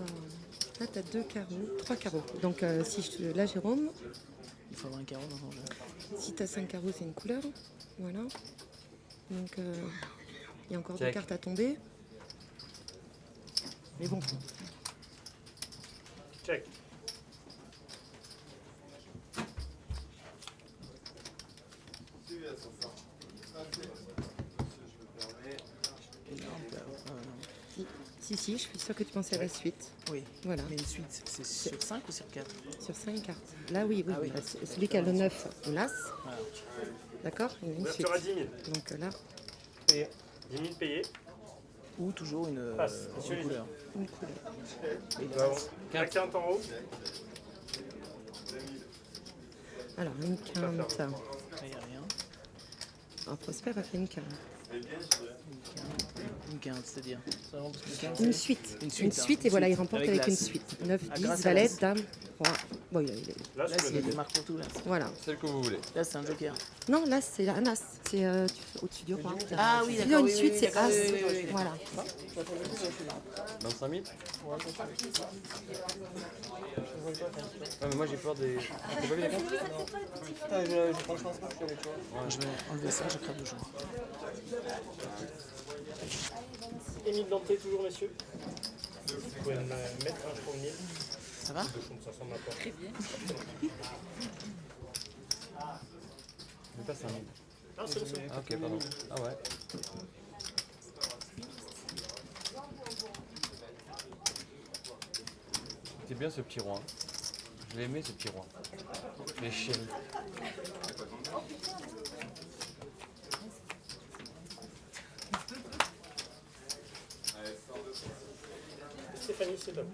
là, tu as 2 carreaux, 3 carreaux. Donc, si je te... là, Jérôme, Il faut avoir un carreau dans ton jeu. si tu as 5 carreaux, c'est une couleur. Voilà. Donc, il y a encore 2 Check. cartes à tomber. Mais bon, Check. si, je suis sûre que tu pensais à la suite. Oui. Voilà, Mais une suite, c'est sur 5 ou sur 4? sur 5 cartes. Là, oui. Ah oui. Bah, celui qui a le 9, on l'as. Voilà. D'accord. Il y a une suite. Ouverture à 10 000. Donc là, Payé. 10 000 payés. Ou toujours une, Passe, monsieur une Lévy. couleur. une couleur. Et Nous là, avons la quinte en haut. Alors, une quinte. il n'y a rien. Alors, Prosper a fait une quinte. Une quinte, c'est-à-dire. C'est vraiment parce que quinte, Une c'est- suite. Une Une suite, suite, hein. et voilà, il Une suite. remporte Avec avec une l'as. suite. 9, Ah, 10, grâce à valet, l'as. dame, roi. Bon, Là, Là, sous il le y a des marques pour tout, là. voilà. Celle que vous voulez. Là, c'est un joker. Non, là, c'est un as. C'est au-dessus du roi. Ah oui, Si d'accord. une oui, suite, oui, c'est d'accord, as. oui, oui, oui. Voilà. 25 000. Ah mais moi j'ai peur des... T'as pas vu les cartes? Je vais enlever ça, je crève le jeu. Émile Danté, toujours, messieurs. Vous pouvez me mettre un jeton de 1000. Ça va? De chaume, ça semble important. Très bien. Mais pas 5 000. Ah, c'est le seul. Ah ok, pardon. Ah ouais. C'est bien ce petit roi. Je l'ai aimé ce petit roi. Les chéris. Stéphanie, c'est top.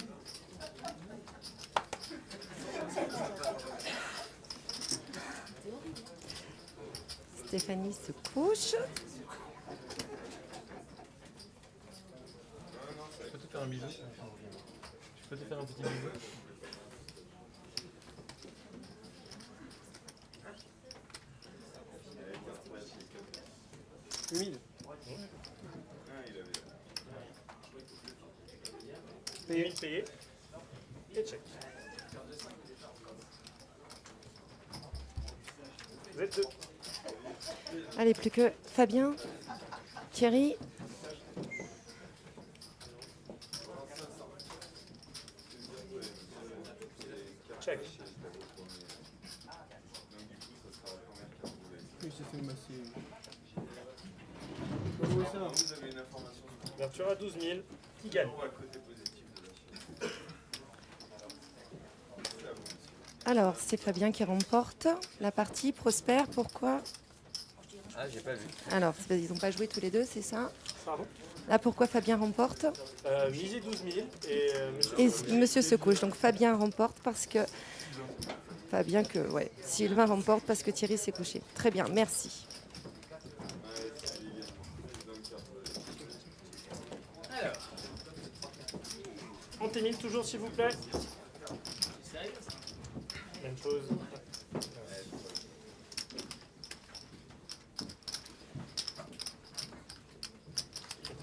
Stéphanie se couche. Je peux te faire un bisou? Je peux te faire un petit bisou? Émile payé. Et check. Vous êtes deux. Allez, plus que Fabien, Thierry. Check. Ouverture à 12 000. Qui gagne? Alors, c'est Fabien qui remporte la partie. Prosper, pourquoi? Ah, j'ai pas vu. Alors, c'est parce qu'ils n'ont pas joué tous les deux, c'est ça? Pardon. Là, pourquoi Fabien remporte? Misé 12 000 et Et Monsieur se couche. Donc Fabien remporte parce que... Sylvain remporte parce que Thierry s'est couché. Très bien, merci. Montez 1000 toujours s'il vous plaît. Même chose.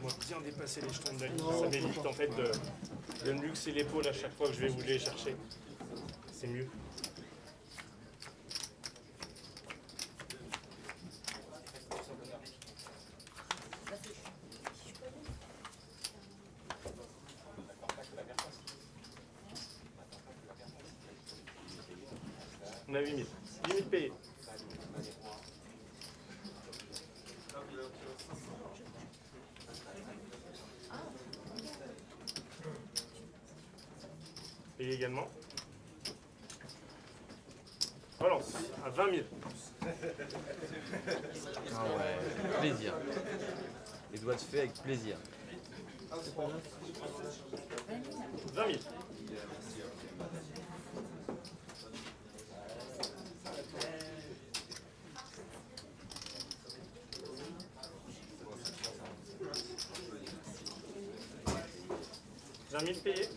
Moi bien dépasser les jetons de la ligne, ça m'évite en fait de me luxer l'épaule à chaque fois que je vais vous les chercher. C'est mieux. On a 8000. 8000 payés. Payé également. Relance à 20 000. Ah ouais, plaisir. Les doigts de fait avec plaisir. 20 000. Payés.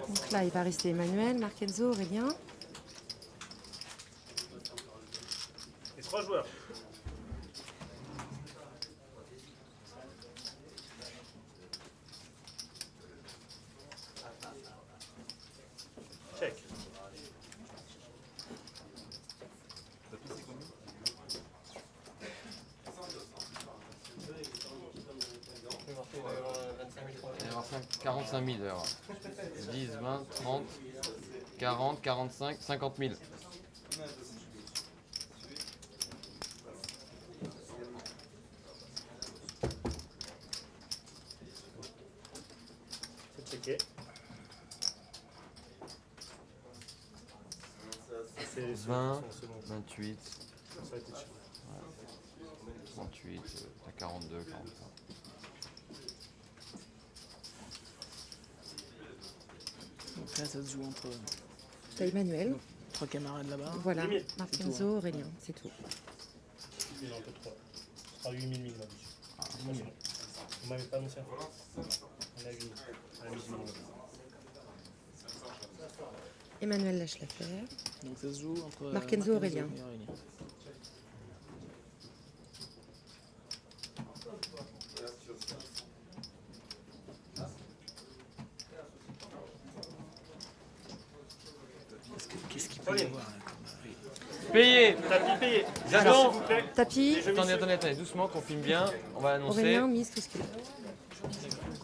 Donc là, il va rester Emmanuel, Marc-Enzo, Aurélien. Les 3 joueurs. Check. Il va y avoir 45 000 alors. 10, 20, 30, 40, 45, 50 000. C'est checké. C'est 20, 28, Ça a été checké. 38, 42, 45. Donc là, ça se joue entre T'as Emmanuel. 3 camarades là-bas. Voilà, Limite, Marc-Enzo, Aurélien, c'est tout. Il en peut 3. Ce sera 8000 000 là-dessus. Vous m'avez pas annoncé. On a 8000. On a 8000 000. Emmanuel lâche l'affaire. Donc ça se joue entre Marc-Enzo, Aurélien. et Aurélien. Qu'est-ce qu'il peut y avoir là comme... Payé. Tapis payé. J'attends. S'il vous plaît. Tapis, Attendez, doucement qu'on filme bien. On va annoncer. Aurélien mise tout ce qu'il a.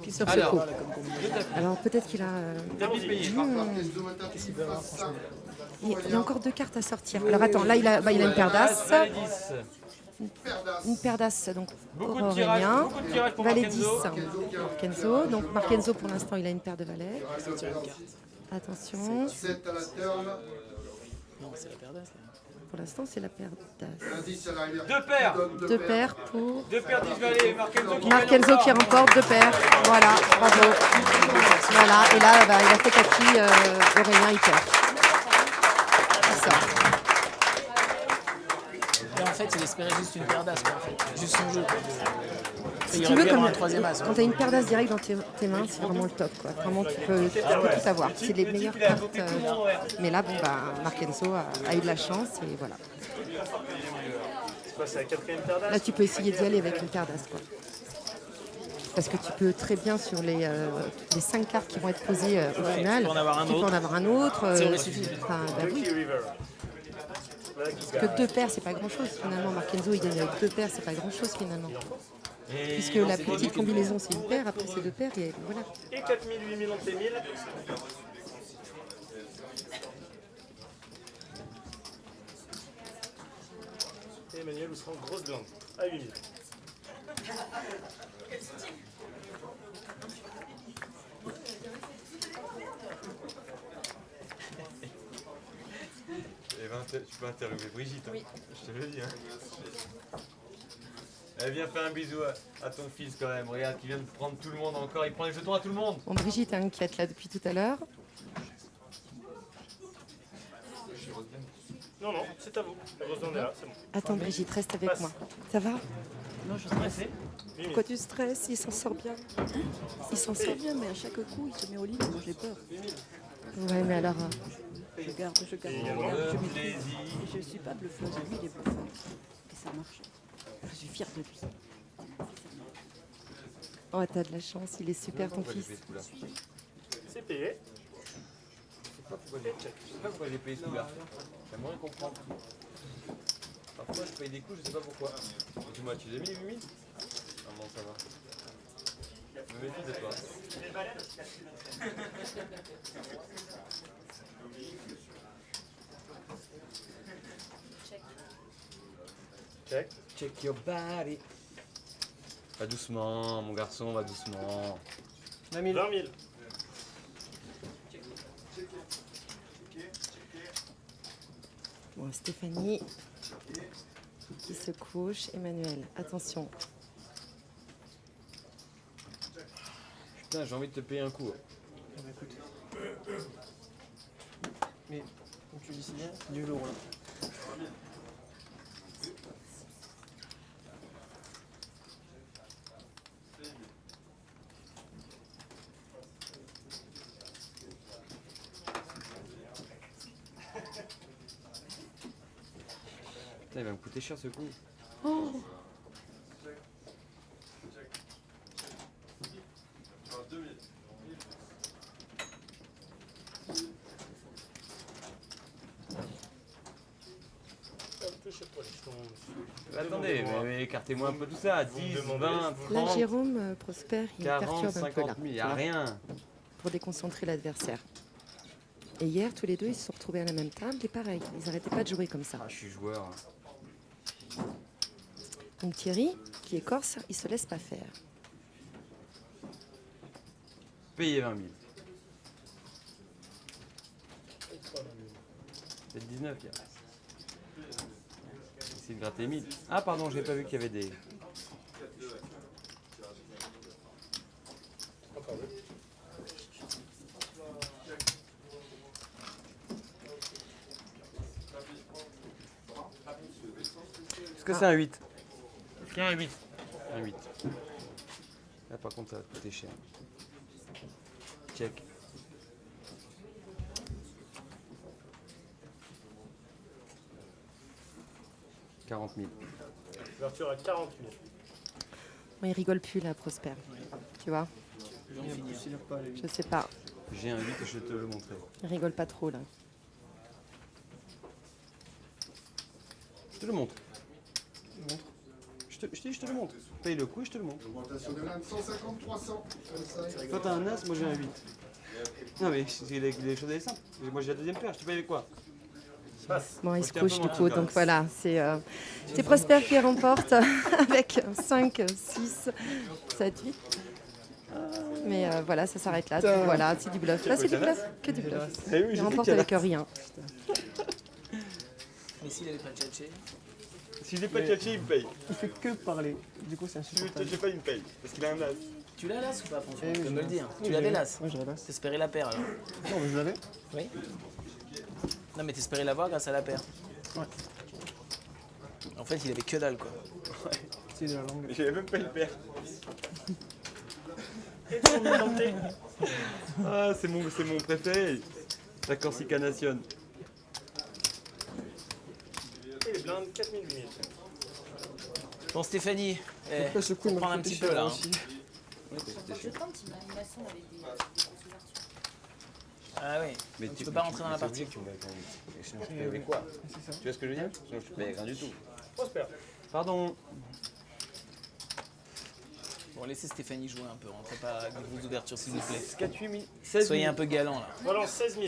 Qu'est-ce Sur qu'il ce Alors. coup. peut y avoir là comme combinaison? Alors peut-être qu'il a... Tapis payé. Il y a encore 2 cartes à sortir. Alors attends, là il a une paire d'as. Valet 10. Une paire d'as donc pour Beaucoup de tirages Aurélien. pour Valet 10. Marc-Enzo. Marc-Enzo. Donc Marc-Enzo pour l'instant il a une paire de valets. Attention. 7 à la turn. Non, c'est la paire d'as là. Pour l'instant c'est la paire d'as. L'indice à l'arrière. 2 paires. 2 paires pour 2 paires 10 valets. Marc-Enzo qui Marc-Enzo gagne qui encore. remporte 2 paires. Voilà, bravo. Voilà, et là il a fait tapis, Aurélien il perd. C'est ça. Là, en fait, il espérait juste une paire d'as, quoi, en fait. Juste son jeu. Si Il tu aurait veux, pu avoir comme un troisième as. quand tu as une paire d'as direct dans tes mains, c'est vraiment le top. Quoi. Vraiment, tu peux tout avoir. C'est les meilleures cartes. Mais là, bon, bah, Marc-Enzo a eu de la chance et voilà. C'est quoi, c'est la 4e paire d'as? Là, tu peux essayer d'y aller avec une paire d'as. Quoi. Parce que tu peux très bien, sur les 5 cartes qui vont être posées au final, tu peux en avoir un tu peux autre. en avoir un autre. Ça aurait suffi. Enfin, bah oui. Lucky River. Voilà qui Que 2 paires, c'est pas grand-chose finalement. Marc-Enzo, il gagne avec 2 paires, c'est pas grand-chose finalement. Puisque la petite combinaison, c'est une paire, après c'est 2 paires, et voilà. Et 4000, 8000, on fait 1000. Et Emmanuel, vous serez en grosse blinde. À 8000. tu peux interviewer Brigitte. Hein. Oui. Je te le dis. Hein. Eh, viens faire un bisou à ton fils quand même. Regarde, qui vient de prendre tout le monde encore. Il prend les jetons à tout le monde. Bon, Brigitte est inquiète là depuis tout à l'heure. Non, non, c'est à vous. Heureusement, on est là, c'est bon. Attends, Brigitte, reste avec moi. Ça va? Non, je suis stressée. Pourquoi tu stresses? Il s'en sort bien. Il s'en sort bien, mais à chaque coup, il se met au lit, moi j'ai peur. Ouais, mais alors... Je garde, je ne suis pas bluffeuse, lui il est bluffeur. Et ça marche. Je suis fière de lui. Oh, t'as de la chance, il est super ton fils. C'est payé. Je sais pas pourquoi j'ai payé ce coup-là. J'aimerais comprendre. Parfois je paye des coups, je sais pas pourquoi. Dis-moi, tu les as mis les 8000? Ah bon, ça va. Je me méfie de toi. Check. Check your body. Va doucement, mon garçon, va doucement. 20 000. Bon, Stéphanie qui se couche. Emmanuel, attention. Putain, j'ai envie de te payer un coup. Ah bah écoute. Mais, comme tu le dis si bien, c'est du lourd là. Putain, il va me coûter cher ce coup. Oh, Attendez, mais écartez-moi un peu tout ça. 10, 20, là, 30, Jérôme Prosper, il 40, perturbe un peu 50 là. 000, il n'y a rien. Pour déconcentrer l'adversaire. Et hier, tous les deux, ils se sont retrouvés à la même table et pareil, ils n'arrêtaient pas de jouer comme ça. Ah, je suis joueur. Donc Thierry, qui est corse, il se laisse pas faire. Payez 20 000. C'est 19 hier. C'est de gratter 1000. Ah pardon, j'ai pas vu qu'il y avait des... Est-ce que c'est un 8? Est-ce qu'il y a un 8? Un 8. Là par contre ça va coûter cher. Check. « 40 000. Ouverture à 40 000. Bon, il rigole plus là, Prosper. Tu vois? Je sais pas. J'ai un 8 et je vais te le montrer. Il rigole pas trop là. Je te le montre. Je te le montre. Paye le coup et je te le montre. Augmentation de l'âne, 150, 300. Toi t'as un as, moi j'ai un 8. Non mais les choses sont simples. Moi j'ai la deuxième paire, je te paye avec quoi? Bon, il se couche du coup, donc voilà. C'est Prosper qui remporte avec 5, 6, 7, 8. Mais voilà, ça s'arrête là. Donc, voilà, c'est du bluff. Là, c'est du bluff. Que du bluff. Il remporte avec rien. Mais s'il avait pas tchatché, S'il n'est pas tchatché, il me paye. Il fait que parler. Du coup, c'est insupportable. Je sais pas, il me paye. Parce qu'il a un as. tu l'as l'as ou pas, François? Eh oui, Tu peux me le dire. oui, Tu l'avais j'avais. l'as? Ouais, j'avais l'as. T'espérais la paire alors? Non, mais je l'avais. Oui. Non, mais t'espérais l'avoir grâce à la paire. Ouais. En fait, il avait que dalle quoi. C'est de la langue. J'avais même pas une paire. Ah, c'est mon préféré. La Corsica Nation. Et les blindes, 4 000, 8 000. Bon, Stéphanie, Après, ce coup, il faut m'a prendre un coûté petit cher peu là. aussi. Je tente une animation avec des grosses ouvertures. Ah oui, Mais donc tu peux pas rentrer dans la partie. Tu me avec un 8. Sinon, je paye avec quoi? C'est ça. Tu vois ce que je veux dire? Sinon, je paye avec rien du tout. Prosper. Pardon. Bon, laissez Stéphanie jouer un peu, rentrez pas avec des grosses ouvertures s'il vous plaît. 4, 8 000. 16 000. Soyez un peu galant là. Voilà, 16 000.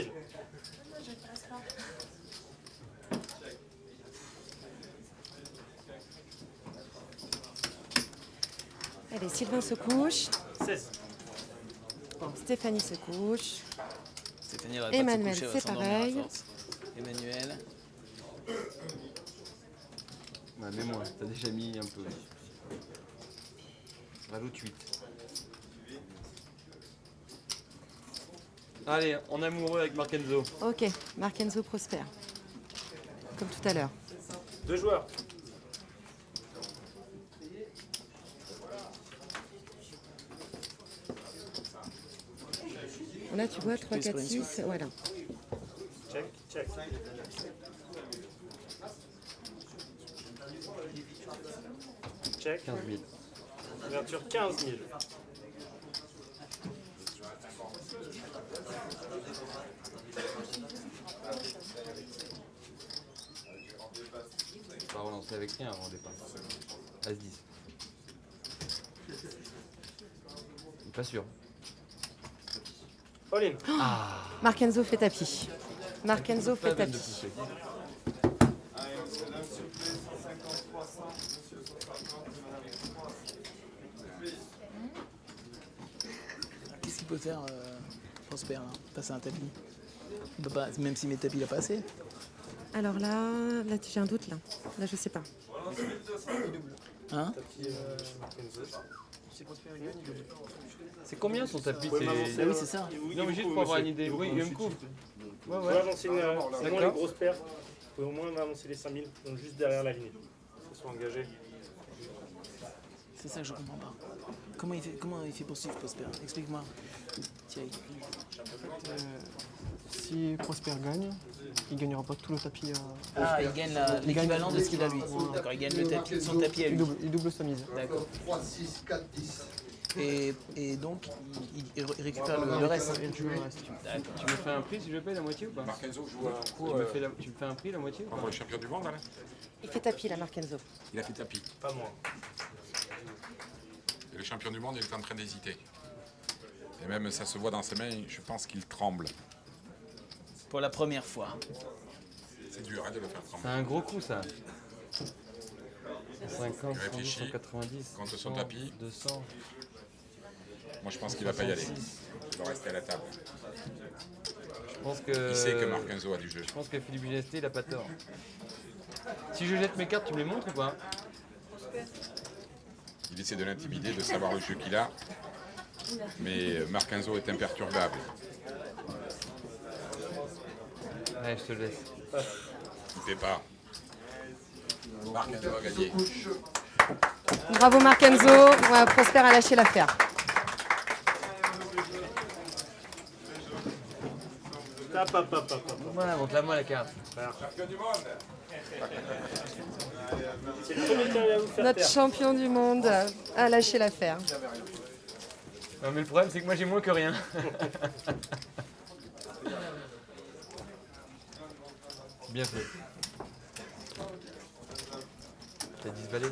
Allez, Sylvain se couche. 16. Stéphanie se couche. Stéphanie elle va pas Emmanuel, se coucher, elle va c'est s'endormir à pareil. force. Emmanuel. Ouais, mais moi, t'as déjà mis un peu. Rajoute 8. Allez, en amoureux avec Markenzo. Ok, Markenzo Prosper. Comme tout à l'heure. 2 joueurs. Là, tu vois, 3, 4, 6, voilà. Check, check. Check. 15 000. Ouverture 15 000. On va relancer avec rien avant le départ. As-10. Pas sûr. All in. Markenzo fait tapis. Markenzo Pas fait la peine de tapis. pousser. Qu'est-ce qu'il peut faire Prosper là, passer un tapis? Il peut pas, même si mes tapis il a pas assez. Alors là j'ai un doute là. Là, je sais pas. Hein? C'est combien son tapis? Vous pouvez m'avancer, oui, c'est ça. Non, mais juste pour avoir une idée. Oui, il me couvre. Ouais, Vous ouais. pouvez avancer au moins les D'accord. grosses paires. Vous pouvez au moins avancer les 5000, donc juste derrière la ligne. Qu'ils soient engagés. C'est ça que je comprends pas. Comment il fait pour suivre Prosper? Explique-moi. Thierry. Si Prosper gagne, il gagnera pas tout le tapis. Ah, il gagne l'équivalent de ce qu'il a lui. D'accord, il gagne le tapis, son tapis à lui. Il double sa mise. D'accord. 3, 6, 4, 10. Et donc, il récupère le reste. Tu le reste. D'accord. Tu me fais un prix si je paye la moitié ou pas? Markenzo joue un coup Tu me fais un prix la moitié ou pas? pour le champion du monde, là. Il fait tapis, là, Markenzo. Il a fait tapis. Pas moi. Et le champion du monde, il est en train d'hésiter. Et même ça se voit dans ses mains, je pense qu'il tremble. Pour la première fois. C'est dur hein, de le faire C'est trembler. un gros coup ça. 150, Il réfléchit, 190, compte son 100, tapis. 200. Moi, je pense qu'il va pas y aller. 66. Il va rester à la table. Je pense que... Il sait que Markenzo a du jeu. Je pense que Philippe Ginesti, il a pas tort. Si je jette mes cartes, tu me les montres ou pas? Il essaie de l'intimider, de savoir le jeu qu'il a. Mais Markenzo est imperturbable. Ouais, je te laisse. Il fait pas. Markenzo a gagné. Bravo Markenzo. Ouais, Prosper a lâché l'affaire. Voilà, montre-la-moi la carte. Champion du monde. C'est le premier qui arrive à vous faire Notre taire. champion du monde a lâché l'affaire. Non mais le problème c'est que moi j'ai moins que rien. Bien fait. T'as 10 balais.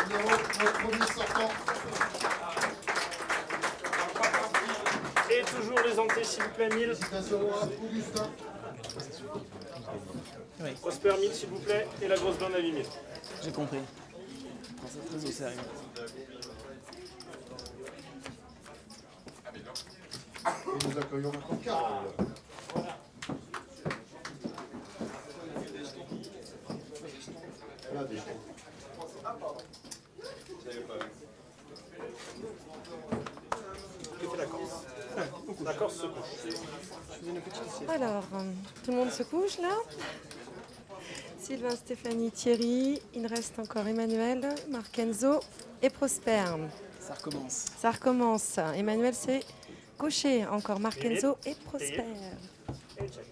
Notre premier sortant. Et toujours les entrées, s'il vous plaît, 1000. Félicitations à Augustin. Oui, Prosper 1000, s'il vous plaît. Et la grosse blinde à 8000. j'ai compris. Prends ça très au sérieux. Et nous accueillons maintenant Carole. Voilà, des jetons. Que fait la Corse? La Corse se couche. Alors, tout le monde se couche là. Sylvain, Stéphanie, Thierry. Il reste encore Emmanuel, Markenzo et Prosper. Ça recommence. Ça recommence. Emmanuel, c'est coché. Encore Markenzo et Prosper. Et check.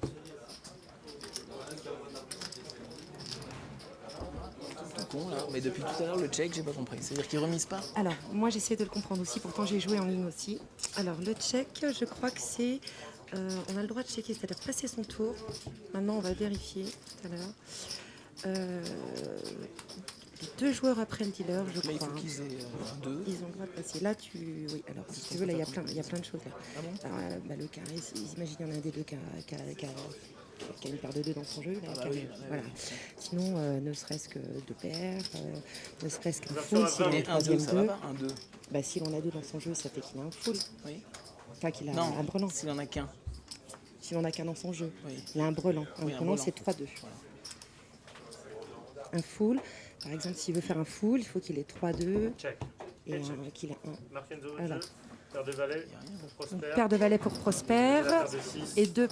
Tout con là. Mais depuis tout à l'heure, le check, j'ai pas compris. C'est-à-dire qu'il remise pas? Alors, moi j'essaie de le comprendre aussi, pourtant j'ai joué en ligne aussi. Alors, le check, je crois que c'est... on a le droit de checker, c'est-à-dire passer son tour. Maintenant, on va vérifier tout à l'heure. Les deux joueurs après le dealer, je Là, il crois. faut qu'ils aient deux. Ils ont le droit de passer. Là, oui, alors si tu veux, là, il y a plein de choses là. Ah bon? Alors, le carré, imagine, il y en a un des deux qui a une paire de deux dans son jeu. Là, Ah bah qui a- oui, voilà. Sinon, ne serait-ce que deux paires, ne serait-ce qu'un Ouverture full, à s'il a 20 un 1-2, troisième ça va deux. pas? 1-2. Bah, s'il en a deux dans son jeu, ça fait qu'il a un full. Oui. Enfin, qu'il a Non, un brelan. s'il en a qu'un. Sinon, on n'a qu'un dans son jeu. Oui. Il a un brelan. Un Oui, un brelan, brelan. c'est 3-2. Voilà. Un full, par exemple, s'il veut faire un full, il faut qu'il ait 3-2 Check. et check. qu'il a un. Markenzo, Voilà. jeu. Paire de valets Il y a rien. pour Donc, Prosper. paire de valets pour Prosper La paire de 6. et 2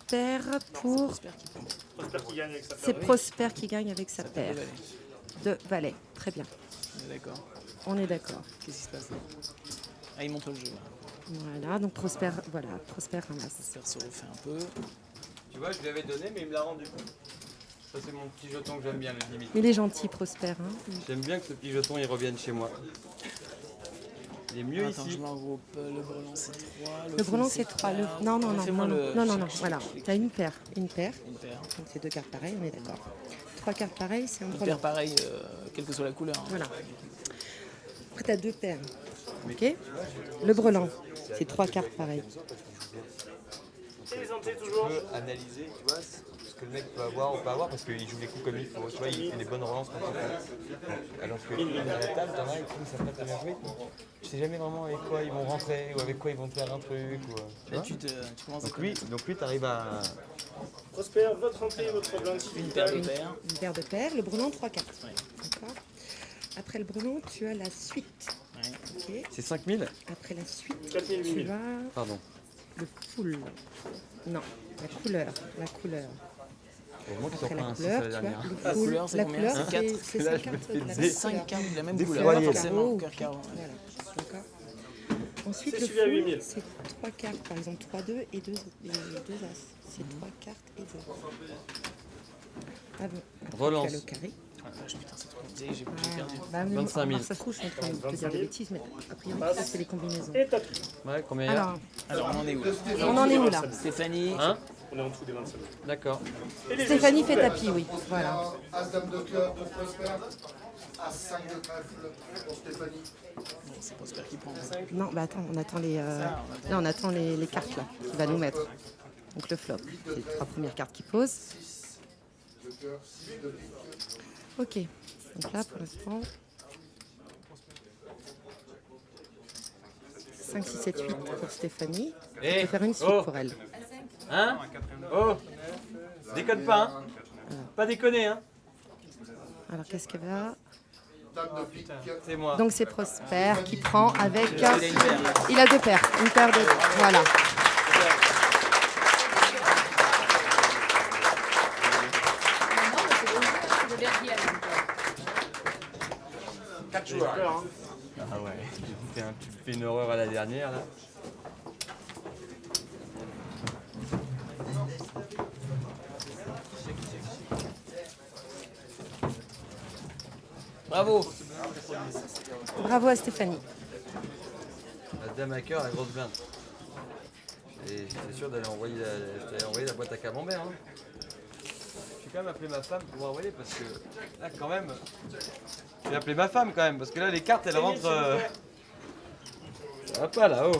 paires pour. Prosper qui prend. Prosper qui gagne avec sa C'est paire de Prosper qui gagne avec sa Ça fait paire deux valets. de valets. Très bien, On est d'accord. on est d'accord. Qu'est-ce qui se passe là? Ah, il montre le jeu. Là. Voilà, donc Prosper, voilà, Prosper ramasse. Prosper se refait un peu. Tu vois, je lui avais donné, mais il me l'a rendu. Ça, c'est mon petit jeton que j'aime bien, le 10 000. Il est gentil, Prosper. Hein. J'aime bien que ce petit jeton, il revienne chez moi. Il est mieux Attends, ici. je me regroupe. Le brelan c'est 3. Le brelan, c'est 3. Non, non, non, Fais-moi non, le- non, non, non, check, voilà. check. Tu as une paire. Une paire. Donc c'est 2 cartes pareilles, on est d'accord. 3 cartes pareilles, c'est un Une brelan. paire pareil, quelle que soit la couleur. hein. Voilà. Après, tu as 2 paires. Ok. Le brelan, c'est 3 cartes pareilles. Et les entiers toujours. Tu peux analyser, tu vois, ce que le mec peut avoir ou pas avoir, parce qu'il joue les coups comme il faut. Tu vois, il fait des bonnes relances quand il faut. Alors que à la table, t'en as, ils ne savent pas très bien jouer. Tu sais jamais vraiment avec quoi ils vont rentrer ou avec quoi ils vont te faire un truc. Ou, tu Là, vois. tu commences à Donc lui, t'arrives à... Prosper, votre entrée, votre blind. une paire de paires. Une paire de paires. Le brelan, 3 cartes. Ouais. D'accord. Après le brelan, tu as la suite. Ouais. Ok. C'est 5000 Après la suite, 4000, tu 8000. as Pardon. le full. Non, la couleur. La couleur. Au moins qu'ils Après sont pas la un 6 couleur, la tu as dernière. le La full. couleur, c'est La combien? couleur, C'est c'est quatre. c'est Là, 5 je me cartes fais de la des- même 5 couleur. cartes de la même Des couleur. fois, Pas il y a- forcément Oh, cœur carreau. Voilà, d'accord. Ensuite, C'est le celui à full, 8000. c'est 3 cartes, par exemple 3-2 et 2 as. C'est 3 cartes et 2. Ah bon. Après, Relance. Tu as le carré. Ah, vache, putain, c'est trop compliqué, j'ai perdu. Bah, mais 25 000. Ça se trouve, je suis en train de te 25 dire 000. des bêtises, mais a priori, Passe. ça, c'est les combinaisons. Et top. Ouais, combien il y a Alors, Alors, on en est où là? on en est où là? Stéphanie. Hein? On est en dessous des 27. D'accord. Et les Stéphanie jeux, fait s'il vous plaît. tapis, oui. Voilà. As-Dame de cœur pour Prosper. As-5 de trèfle pour Stéphanie. Bon, c'est Prosper qui prend. Non, bah attends, on attend les, là, on attend les cartes là, qu'il va nous mettre. Donc le flop, c'est les 3 premières cartes qu'il pose. De cœur, 6 de pique. Ok, donc là pour l'instant, 5, 6, 7, 8 pour Stéphanie. Je vais faire une suite pour elle. Hein? Oh! Déconne pas, hein? Pas déconner, hein? Alors qu'est-ce qu'elle va? Dame de pique. C'est moi. Donc c'est Prosper qui prend avec... Il a une paire. Il a 2 paires, une paire de... Voilà. Quatre joueurs. Ah ouais. Tu fais une horreur à la dernière, là. Bravo. Bravo à Stéphanie. La dame à cœur, la grosse blinde. Et j'étais sûr d'aller envoyer la boîte à camembert. Hein. J'ai quand même appelé ma femme pour envoyer parce que là quand même. J'ai appelé ma femme quand même parce que là les cartes elles rentrent. Ça va pas là, oh.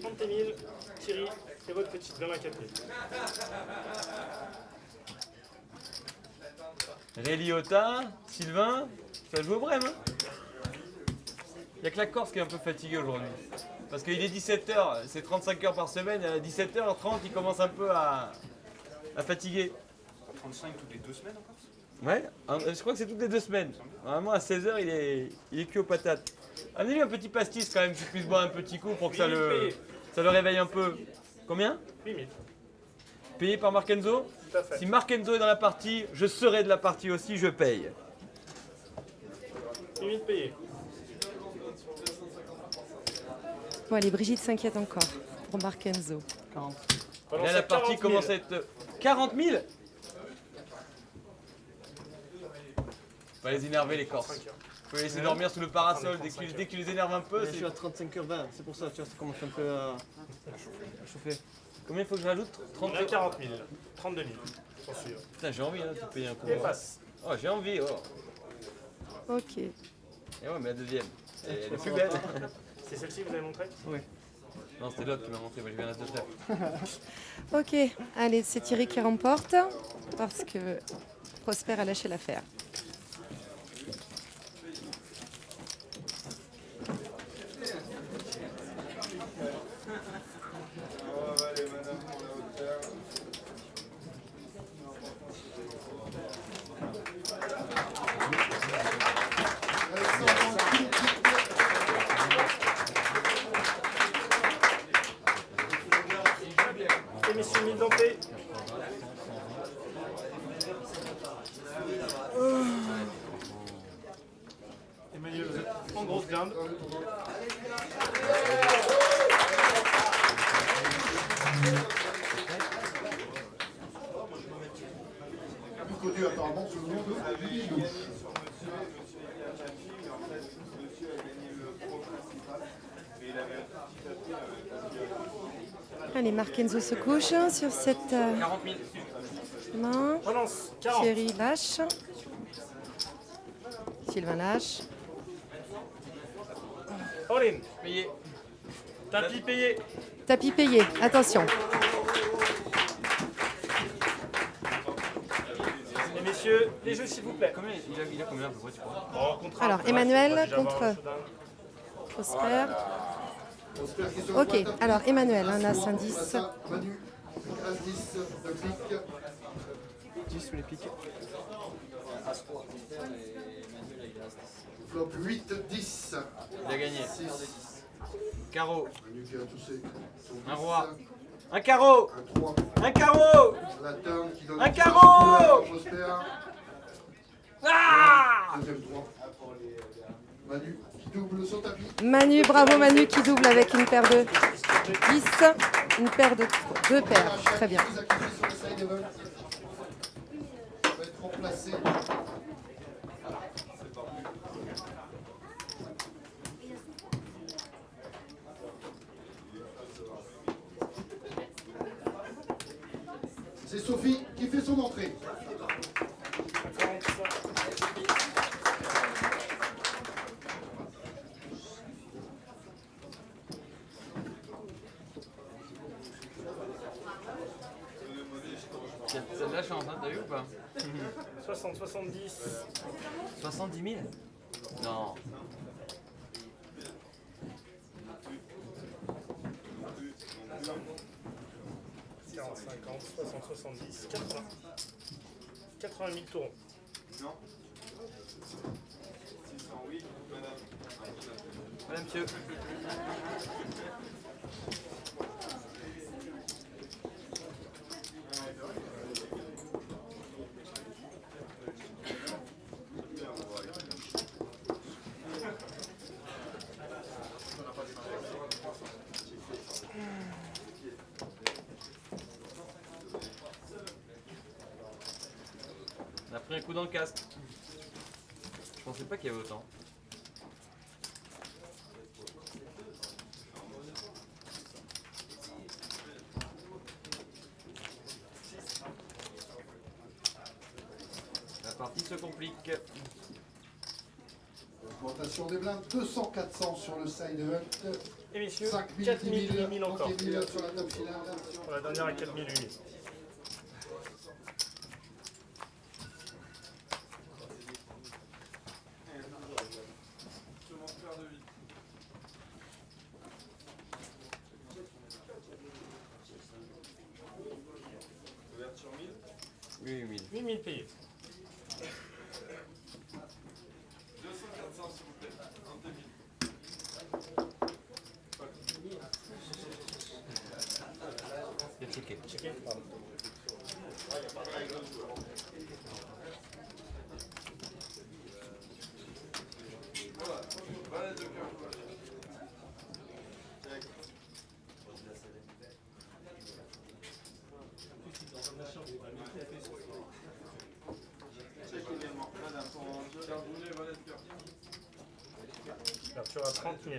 30 000, Thierry, c'est votre petite blinde à 4000. Réliota, Sylvain, ça joue au Brême. Hein. Il n'y a que la Corse qui est un peu fatiguée aujourd'hui. Parce qu'il est 17h, c'est 35 heures par semaine, à 17h30 il commence un peu à fatiguer. 35 toutes les 2 semaines encore? Ouais, je crois que c'est toutes les 2 semaines. Normalement à 16h il est cuit aux patates. Amenez-lui un petit pastis quand même, qu'il puisse boire un petit coup pour que ça le réveille un peu. Combien? 8000. Payé par Markenzo? Tout à fait. Si Markenzo est dans la partie, je serai de la partie aussi, je paye. 8000 payés. Bon allez, Brigitte s'inquiète encore pour Markenzo. 40. Là la partie commence à être 40 000. Faut les énerver les Corses. Faut les laisser dormir sous le parasol. Dès que tu les énerves un peu, Je c'est... suis à 35h20, c'est pour ça, tu vois, ça commence un peu à chauffer. Combien il faut que je rajoute? On 30 a 40 000. 32 000. J'en suis. Putain j'ai envie hein, de payer un coup. Et passe. Oh j'ai envie, oh. Ok. Et ouais mais la deuxième. C'est la plus belle. C'est celle-ci que vous avez montrée? Non c'était l'autre qui m'a montré, moi je viens de faire. Ok, allez, c'est Thierry qui remporte parce que Prosper a lâché l'affaire. En grosse blinde. Plus connu apparemment sous le nom de Lilou. Allez, Markenzo se couche sur cette 40 000. main. Relance. 40. Thierry lâche. Sylvain lâche. All in. Payé. Tapis payé. Tapis payé. Attention. Et messieurs, les jeux s'il vous plaît. Combien il a combien à peu près, tu crois? Oh, contre un. Alors, Ouais, Emmanuel on va déjà avoir contre un showdown. Prosper. Prosper qui se Ok, voit alors Emmanuel, un as, un taper. 10. Manu, As-10 de pique. 10 sous les piques. Flop 8, 10. Il a gagné. 6. Carreau. Manu qui a touché. Un roi. Un carreau. Un 3. Un carreau. La turn qui donne Un une carreau. couleur à Prosper. Ah! Deuxième 3. Manu qui double son tapis. Manu, bravo Manu qui double avec une paire de 10, une paire de 2 paires. Très bien. Qui sur le side event. Va être remplacé. C'est Sophie qui fait son entrée. C'est de la chance, hein, t'as vu ou pas? 60, 70. 70 000? Non. 40, 50, 60, 70, 80. 80 000 tourons. Voilà, monsieur. On a pris un coup dans le casque. Je pensais pas qu'il y avait autant. La partie se complique. Augmentation des blindes, 200-400 sur le side event. Et messieurs, 5 000, 4 10 000, 000, 8 000 encore. 30 000 sur la table finale. Pour la dernière à 4 000, 8 000. Oui, 8 000. 8 000 payés. C'est checké. Checké, pardon. Ouverture à 30 000.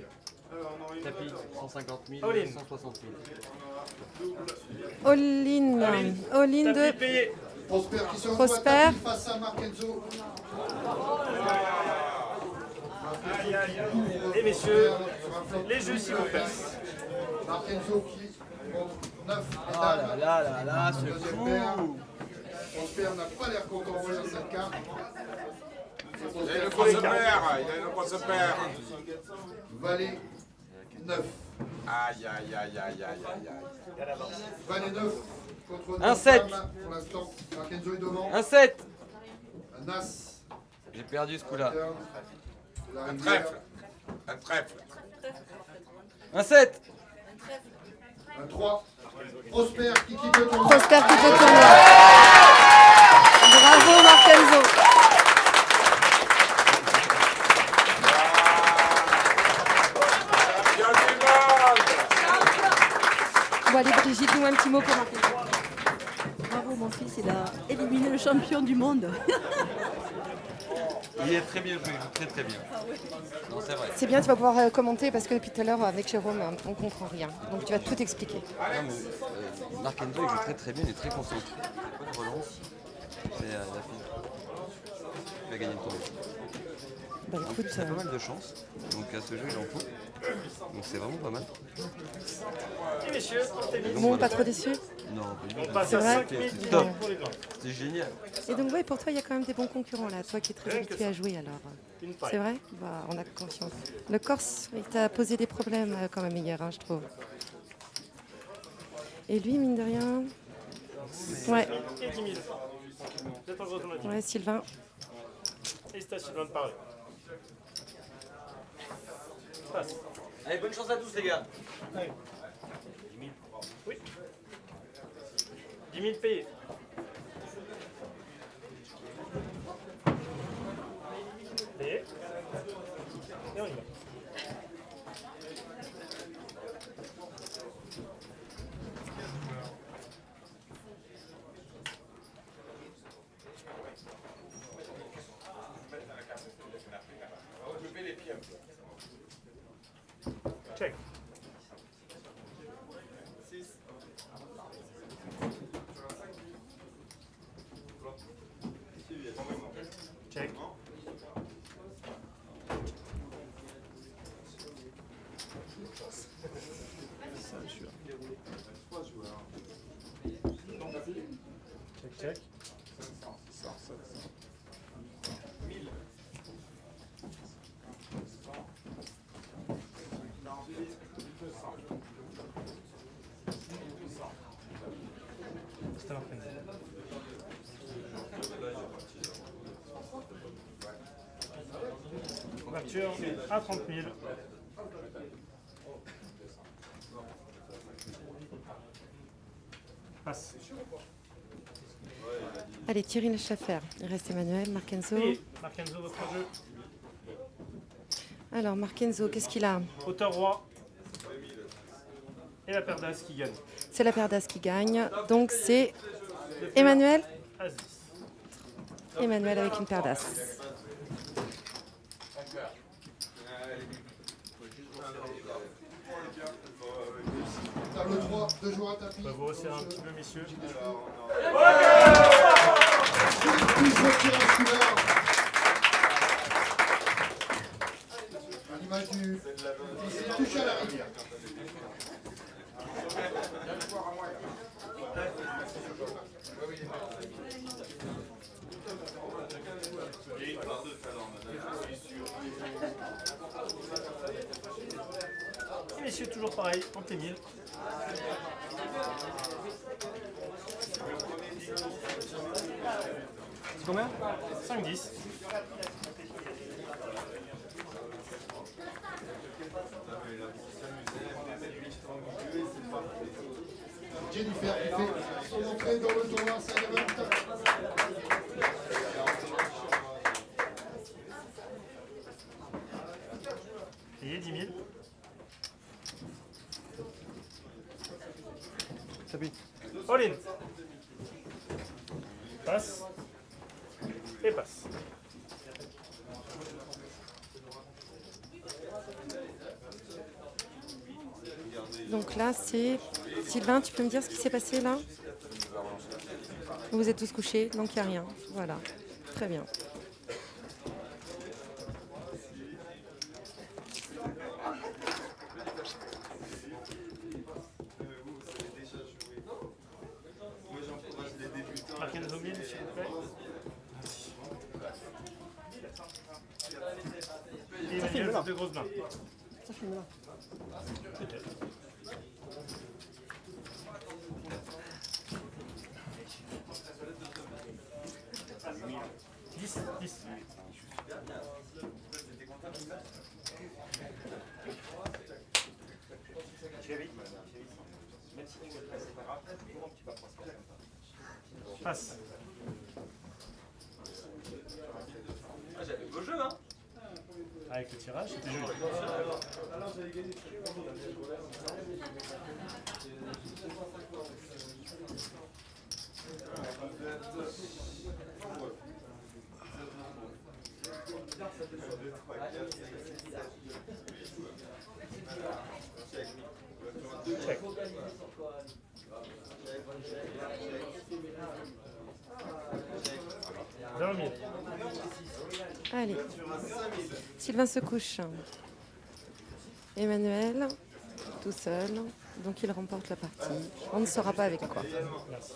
Tapis, 150 000, All in. 160 000. All-in. All-in Tapis de payé. Prosper qui se Prosper. revoit tapis face à Markenzo. Aïe, aïe, aïe. Et messieurs, les jeux s'il vous plaît. Markenzo qui montre 9 Oh là là là là, ce Deuxième coup. paire. Prosper n'a pas l'air content de faire cette carte. Il a une grosse paire, il a une grosse paire. Valet 9. Aïe, aïe, aïe, aïe, aïe, aïe, aïe. Valet 9 contre Un 9 sept. femmes. Pour l'instant, Markenzo est devant. Un 7. Un As. J'ai perdu ce coup-là. La Un rivière. trèfle. Un trèfle. Un 7. Un 3. Prosper qui quitte le tournoi. Prosper qui fait le tournoi. Bravo Markenzo. allez Brigitte, nous un petit mot pour Marquez. Bravo, mon fils, il a éliminé le champion du monde. Il est très bien joué, il joue très très bien. Non, c'est vrai. C'est bien, tu vas pouvoir commenter parce que depuis tout à l'heure avec Jérôme, on comprend rien. Donc tu vas tout expliquer. Non, mais Marc Enzo, il joue très très bien, il est très concentré. Pas de relance. C'est la fille. Il va gagner le tournoi. Bah En écoute, plus, il a pas mal de chance. Donc à ce jeu, il en faut. Donc c'est vraiment pas mal. Et messieurs, portez bien. bon, pas trop déçu. Non, On passe C'est à vrai 5000 Top. pour les blancs. C'était génial. Et donc ouais, pour toi, il y a quand même des bons concurrents là, toi qui es très Rien que habitué ça. à jouer alors. Une paille. C'est vrai? Bah, on a confiance. Le Corse, il t'a posé des problèmes quand même hier, hein, je trouve. Et lui, mine de rien. Ouais, Et 10 000. Vous êtes en automatique. ouais, Sylvain. Et c'est à Sylvain de parler. Passe. Allez, bonne chance à tous les gars. Allez. 10 000. Oui. 10 000 payés. Payé. Et on y va. Check. Check. Check, check. C'était un après-midi. Ouverture à 30 000. Passe. Allez, Thierry Schaffer. Il reste Emmanuel, Marquenzo. Et Marquenzo, votre jeu. Alors, Marquenzo, qu'est-ce qu'il a? Hauteur roi. Et la paire d'as qui gagne. C'est la paire d'as qui gagne. Donc c'est Emmanuel. As 10. Emmanuel avec une paire d'as. Table 3, 2 joueurs à tapis. On va vous resserrer un petit peu, messieurs. Plus de tirage couleur. À l'image du touche à la rivière. Et messieurs, toujours pareil, tentez 1000. C'est combien? 5-10. Jennifer qui fait son entrée dans le tournoi Side Event. Payez 10 000. Tapis. All in. Passe. Et passe. Donc là, c'est... Sylvain, tu peux me dire ce qui s'est passé là? Vous êtes tous couchés, donc il n'y a rien. Voilà. Très bien. Marquenzo 1000, s'il vous plaît. Et Emmanuel, deux grosses mains. Ça filme là. Peut-être. Dix. Passe. Ah, j'avais beau jeu, hein. Avec le tirage. C'était joli. Check. Allez. Sylvain se couche. Emmanuel, tout seul. Donc il remporte la partie. On ne saura pas avec quoi. Merci.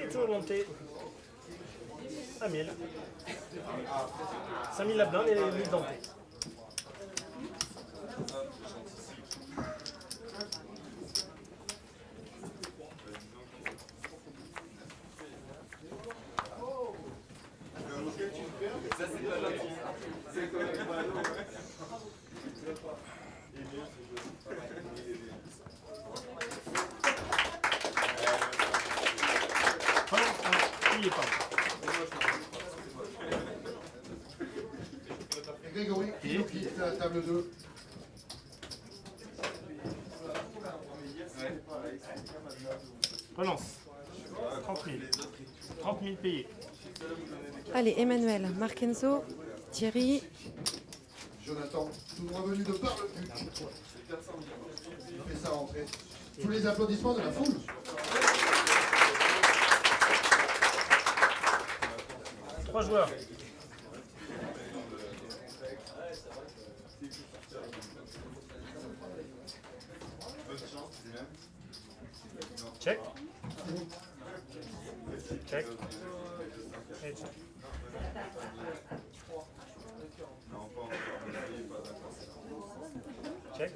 Et toujours monté à 1000. 5000 la blinde et 1000 dentés. Grégory, qui nous quitte la table 2. Relance. 30 000. 30 000 payés. Allez, Emmanuel, Markenzo, Thierry. Jonathan, tout droit venu de par le but. Il fait sa rentrée. Tous les applaudissements de la foule. Trois joueurs. Check. Check. Et check. Check.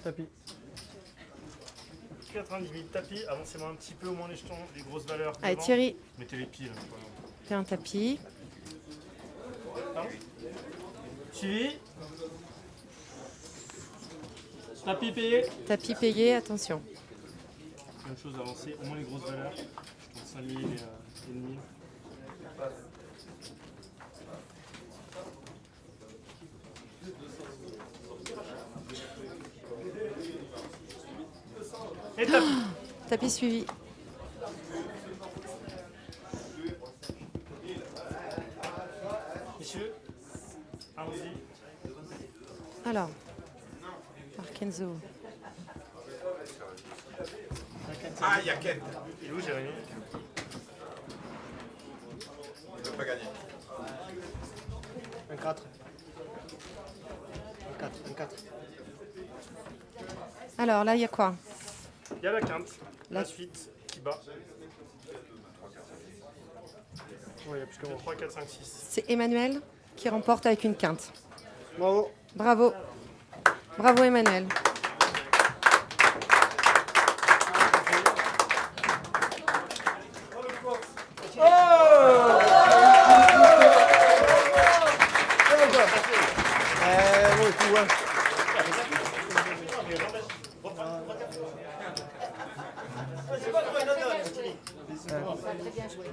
Tapis. 90 000 tapis, avancez-moi un petit peu au moins les jetons, les grosses valeurs. Allez, devant. Thierry, Mettez les pieds là. fais un tapis. Suivi. Tapis payé. Tapis payé, attention. Même chose, avancez au moins les grosses valeurs. Jetons 5000 et demi. Et tapis. Tapis suivi. Messieurs, allons-y. Alors, Markenzo. Ah, il y a Ken. Et où, Jérémy? Il ne peut pas gagner. Un 4. Un 4. Alors là, il y a quoi? Il y a la quinte, la La- suite qui bat. Oui, il y a plus que 3, 4, 5, 6. C'est Emmanuel qui remporte avec une quinte. Bravo. Bravo. Bravo Emmanuel. Ouais, tout, ouais.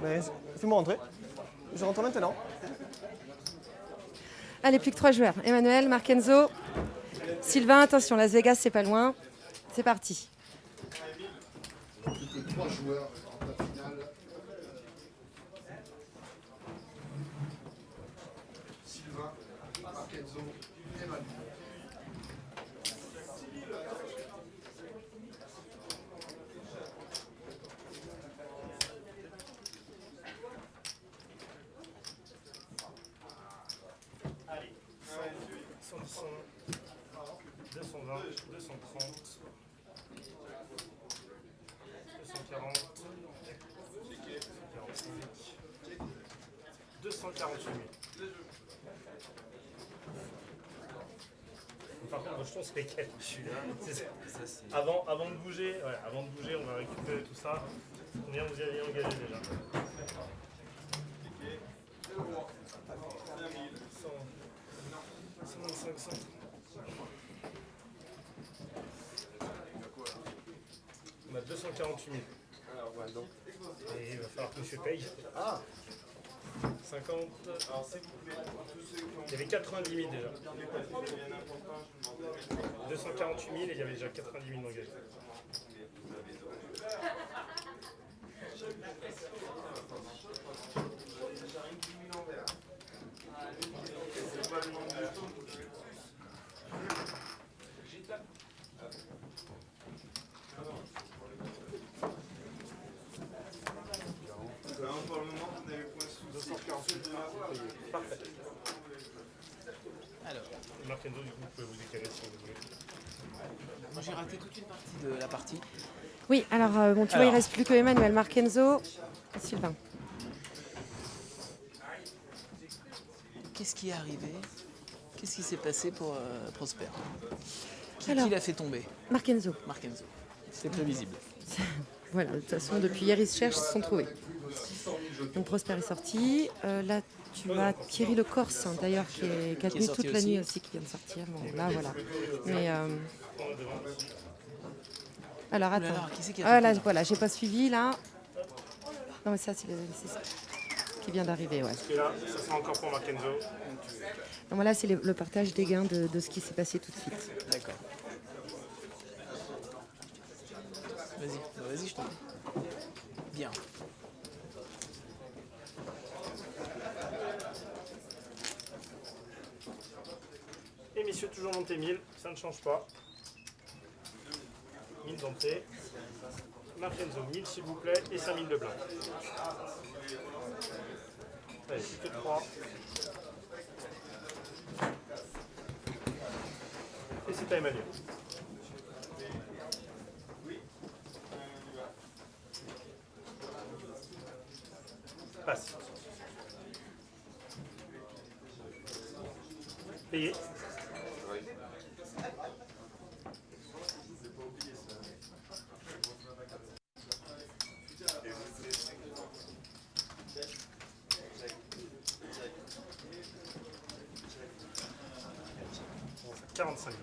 Mais fais-moi rentrer. Je rentre maintenant. Allez, plus que 3 joueurs. Emmanuel, Markenzo, Sylvain, attention, Las Vegas, c'est pas loin. C'est parti. Plus que 3 joueurs en la finale. Sylvain, Markenzo, Emmanuel. Allez, 110, 220, 230, 240, 248 000. Par contre, le jeton, c'est lesquels? C'est ça. Avant de bouger, on va récupérer tout ça. Combien vous y aviez engagé déjà? 500. On a 248 000. Et il va falloir que monsieur paye. 50. Il y avait 90 000 déjà. 248 000 et il y avait déjà 90 000 d'engagés. Parfait. Alors, Marc Enzo, du coup, vous pouvez vous éclairer si vous voulez. moi j'ai raté toute une partie de la partie. Oui, alors, bon, tu vois, il reste plus que Emmanuel, Marc-Enzo et Sylvain. Qu'est-ce qui est arrivé? Qu'est-ce qui s'est passé pour Prosper? Qui Alors, l'a fait tomber? Marc-Enzo. Marc-Enzo. C'est prévisible. Voilà, de toute façon, depuis hier, ils se cherchent, ils se sont trouvés. Donc Prosper est sorti. Là, tu as Thierry Le Corse, hein, d'ailleurs, qui a tenu sorti toute la aussi. nuit aussi, qui vient de sortir. Bon, là, voilà. Mais... alors, attends. Alors, qui c'est qui a Ah, fait là, ça voilà, j'ai pas suivi, là. Non, mais ça, c'est ça qui vient d'arriver, ouais. Et là, ça sera encore pour Marc Enzo. Donc voilà, c'est le partage des gains de ce qui s'est passé tout de suite. D'accord. Vas-y, je t'en prie. Bien. Et messieurs, toujours monté 1000, ça ne change pas. 1000 d'entrée. Marc Enzo, 1000 s'il vous plaît, et 5000 de blind. Allez, plus que 3. Et c'est à Emmanuel. Passe. Payé. Bon, 45 000.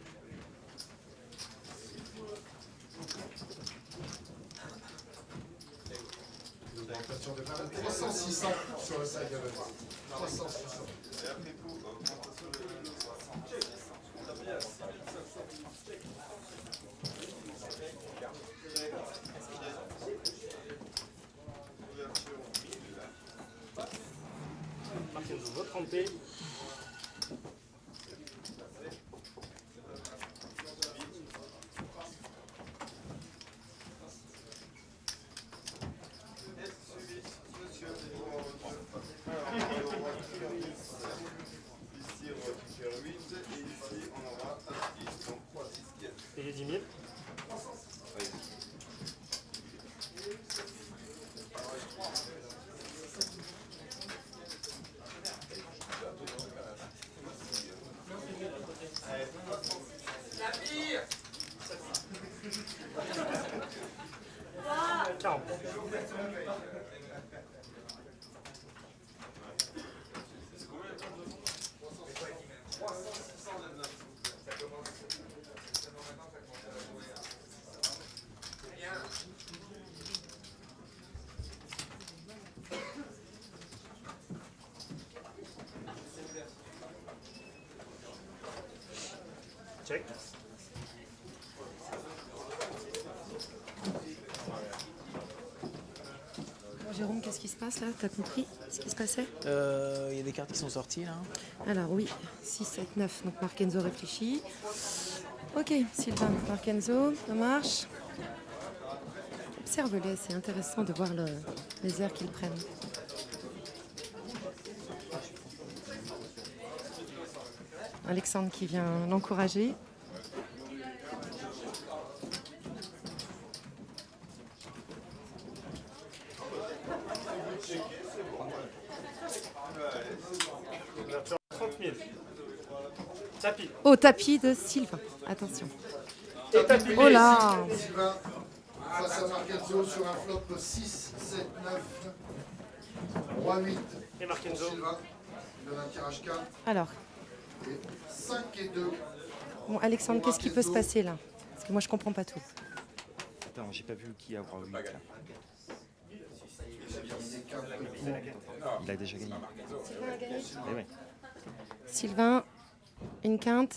Augmentation de 300-600 sur le side event. 300-600. Marc Enzo, votre rentrée. Payé 10 000. Check. Jérôme, qu'est-ce qui se passe là? T'as compris ce qui se passait? Il y a des cartes qui sont sorties là. Alors oui, 6, 7, 9, donc Marc Enzo réfléchit. Ok, Sylvain, Marc Enzo, ça marche. Observe-les, c'est intéressant de voir les airs qu'ils prennent. Alexandre qui vient l'encourager. Ouverture 30 000. Tapis. Oh, tapis de Sylvain. Attention. Et tapis. Oh là. Sylvain face à Marquenzo sur un flop 6, 7, 9, Roi 8. Et Marquenzo. Sylvain, il donne un tirage 4. Alors, Et 5 et 2. bon, Alexandre, qu'est-ce qui peut se passer là? Parce que moi, je comprends pas tout. Attends, j'ai pas vu qui a avoir 8 là. Il a déjà gagné. Eh ouais. Sylvain, une quinte.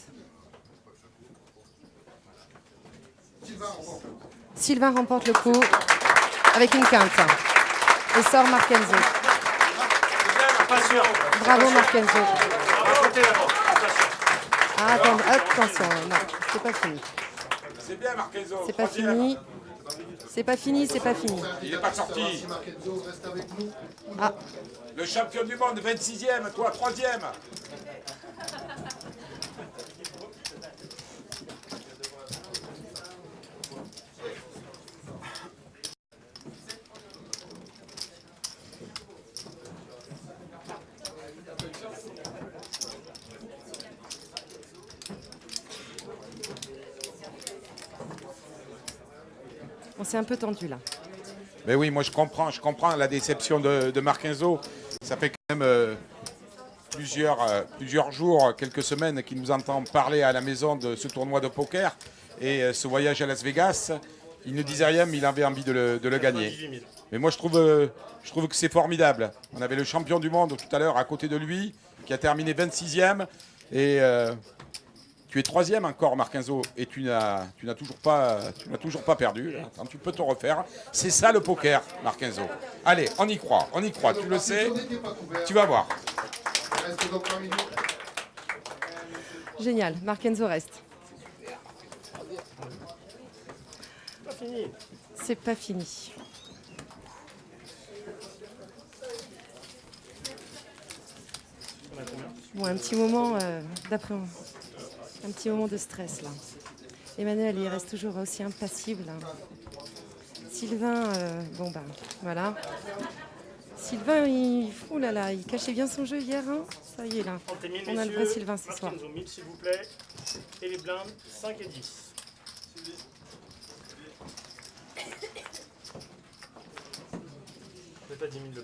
Sylvain remporte le coup avec une quinte. Et sort Marquenzo. Pas sûr. Bravo Marquenzo. Racontez d'abord. Pas sûr. Ah, attends, attention, non, c'est pas fini. C'est bien, Marquenzo. C'est pas fini. C'est pas fini, c'est pas fini. Il n'est pas sorti. Si Marquenzo reste avec nous. Ah, Le champion du monde, 26e, toi, 3e. on s'est un peu tendu là. Mais oui, moi je comprends la déception de Marquenzo. Ça fait quand même plusieurs jours, quelques semaines qu'il nous entend parler à la maison de ce tournoi de poker et ce voyage à Las Vegas. Il ne disait rien, mais il avait envie de le gagner. 98 000. Mais moi je trouve que c'est formidable. On avait le champion du monde tout à l'heure à côté de lui, qui a terminé 26e. Et tu es 3e encore, Marquenzo, et tu n'as toujours pas perdu. Attends, tu peux te refaire. C'est ça le poker, Marquenzo. Allez, on y croit, tu le sais. Tu vas voir. Reste donc parmi nous. Génial, Marquenzo reste. Pas fini. C'est pas fini. On a combien? Bon, un petit moment un petit moment de stress là. Emmanuel, il reste toujours aussi impassible. Sylvain, bon ben voilà. Sylvain, ouh là là, il cachait bien son jeu hier. Hein, ça y est là. Comptez 1000, On a le vrai messieurs. Sylvain ce soir. Marquenzo, 1000 s'il vous plaît. Et les blindes, 5 et 10. Vous êtes à 10 000 de blanc.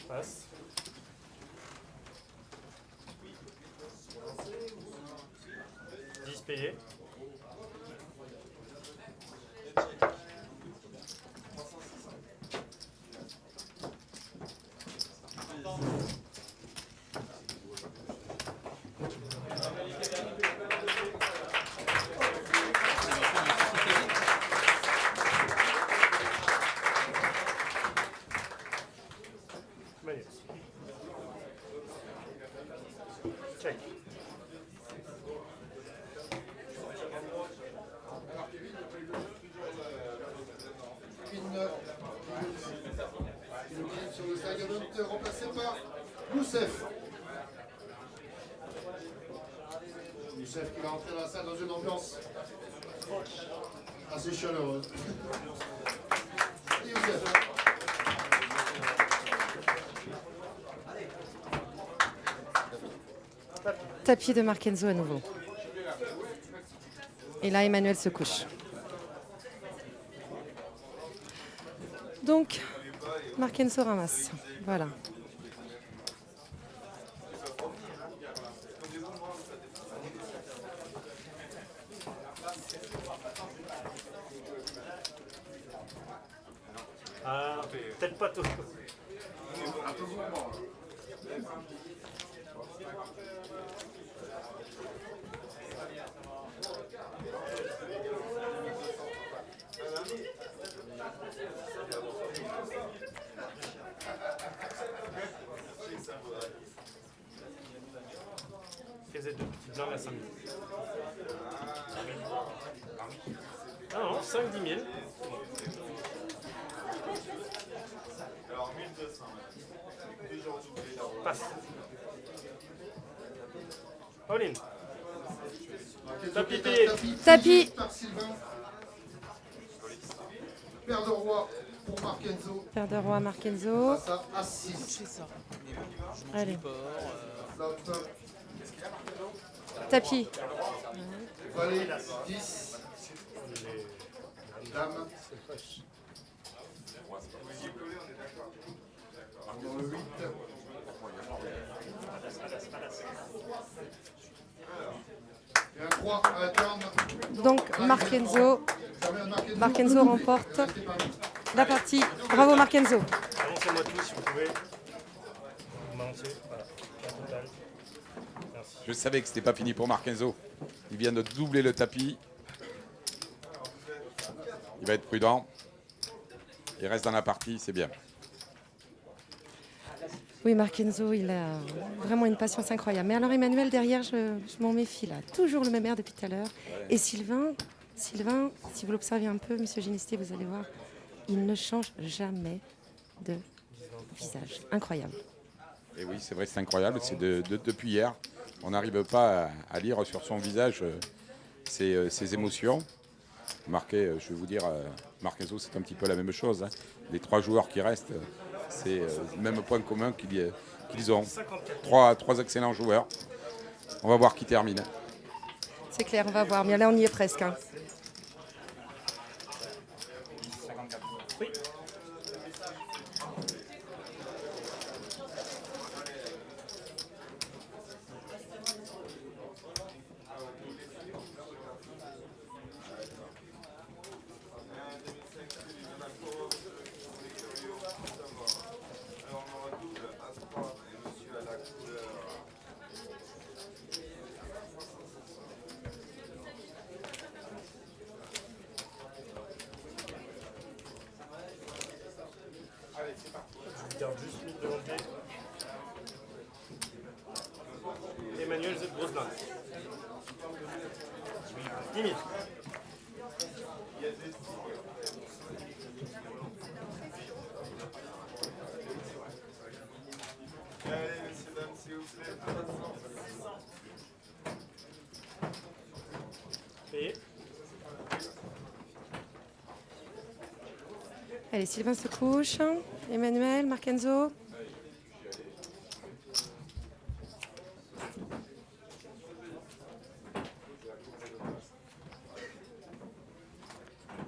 Passe. Payé. Check. Sur le side event remplacé par Youssef. Youssef qui va entrer dans la salle dans une ambiance assez chaleureuse. Et Youssef. Tapis de Marquenzo à nouveau. Et là, Emmanuel se couche. Donc, Marquenzo ramasse. Voilà. Ah, peut-être pas tout. Faisait deux petites blindes à 5 000. Ah non, 5-10 000. Passe. All-in. Tapis payé. Tapis. Par Sylvain. Paire de roi pour Markenzo. Paire de roi Markenzo. Face à As6. C'est ça. Mais bon, je mange Allez. du porc. Flop. Tapis. Valet 10. Dame. Dans le 8. Et un 3 à la turn. Donc Markenzo. Markenzo remporte Restez pas vite. la partie. Bravo Markenzo. Avancez-moi tous si vous pouvez. Vous m'avancez, voilà. La totale. Merci. Je savais que c'était pas fini pour Markenzo. Il vient de doubler le tapis. Il va être prudent. Il reste dans la partie, c'est bien. Oui, Markenzo, il a vraiment une patience incroyable. Mais alors Emmanuel, derrière, je m'en méfie là. Toujours le même air depuis tout à l'heure. Et Sylvain, si vous l'observez un peu, monsieur Génisté, vous allez voir, il ne change jamais de visage. Incroyable. Et oui, c'est vrai, c'est incroyable. C'est depuis hier. On n'arrive pas à lire sur son visage ses émotions. Marqué, je vais vous dire, Markenzo, c'est un petit peu la même chose. Hein. Les 3 joueurs qui restent, c'est le même point commun qu'ils ont. Trois excellents joueurs. On va voir qui termine. C'est clair, on va voir. Mais là, on y est presque. Hein. Oui. Je garde juste une devant le pied. Emmanuel, vous êtes grosse blinde. 10 000. Payé. Allez, Sylvain se couche. Emmanuel, Markenzo.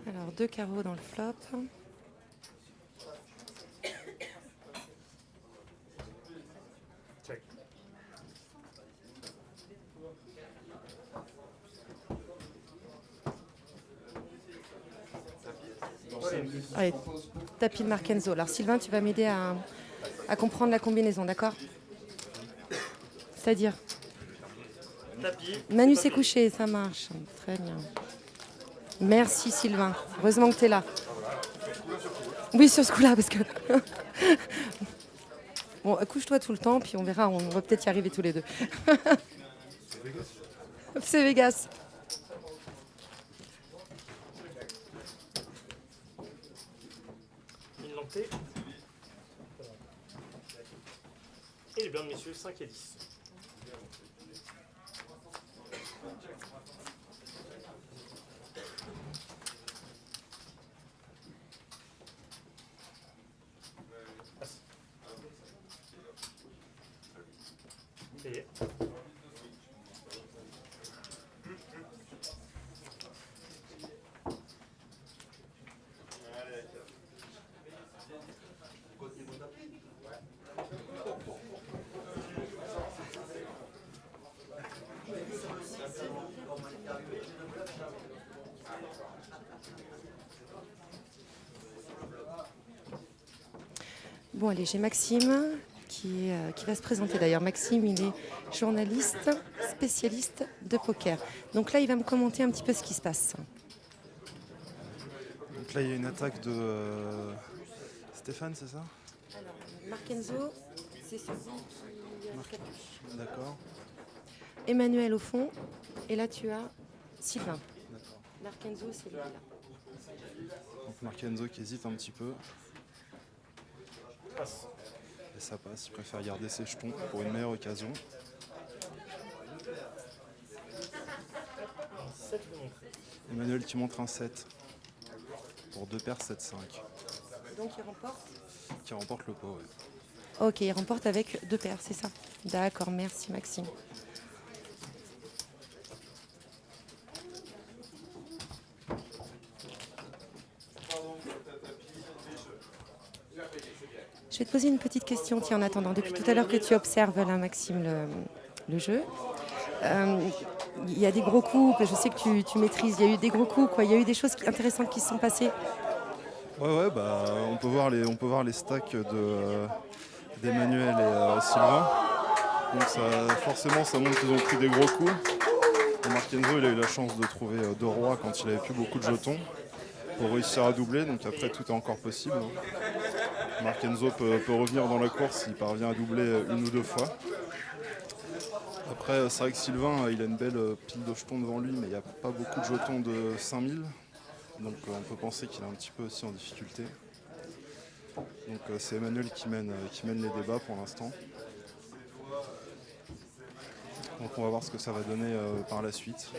Alors, 2 carreaux dans le flop. Check. Allez, tapis de Markenzo. Alors, Sylvain, tu vas m'aider à comprendre la combinaison, d'accord? C'est-à-dire, Tapis. Manu s'est couché, ça marche. Très bien. Merci Sylvain. Heureusement que tu es là. Oui, sur ce coup-là, parce que... Bon, couche-toi tout le temps, puis on verra, on va peut-être y arriver tous les deux. C'est Vegas. Une lancée. Et les blindes, messieurs, 5 et 10. Payé. Bon, allez, j'ai Maxime qui va se présenter d'ailleurs. Maxime, il est journaliste, spécialiste de poker. Donc là, il va me commenter un petit peu ce qui se passe. Donc là, il y a une attaque de Stéphane, c'est ça? Alors, Markenzo, c'est celui qui a le capuche. D'accord. Emmanuel au fond. Et là, tu as Sylvain. D'accord. Markenzo, c'est lui là. Donc Markenzo qui hésite un petit peu. Passe. Et ça passe, il préfère garder ses jetons pour une meilleure occasion. 7 de montrer. Emmanuel qui montre un 7 pour 2 paires 7-5. Donc il remporte. Qui remporte le pot, ouais. Ok, il remporte avec 2 paires, c'est ça. D'accord, merci Maxime. Je vais te poser une petite question, tiens, en attendant. Depuis tout à l'heure que tu observes, là, Maxime, le jeu. Il y a des gros coups, je sais que tu maîtrises, il y a eu des gros coups, quoi. Il y a eu des choses intéressantes qui se sont passées. Ouais, bah, on peut voir les stacks d'Emmanuel et Sylvain. Donc forcément, ça montre qu'ils ont pris des gros coups. Et Markenzo, il a eu la chance de trouver 2 rois quand il n'avait plus beaucoup de jetons pour réussir à doubler. Donc après, tout est encore possible. Markenzo peut revenir dans la course s'il parvient à doubler 1 ou 2 fois. Après, c'est vrai que Sylvain, il a une belle pile de jetons devant lui, mais il n'y a pas beaucoup de jetons de 5000. Donc on peut penser qu'il est un petit peu aussi en difficulté. Donc c'est Emmanuel qui mène les débats pour l'instant. Donc on va voir ce que ça va donner par la suite.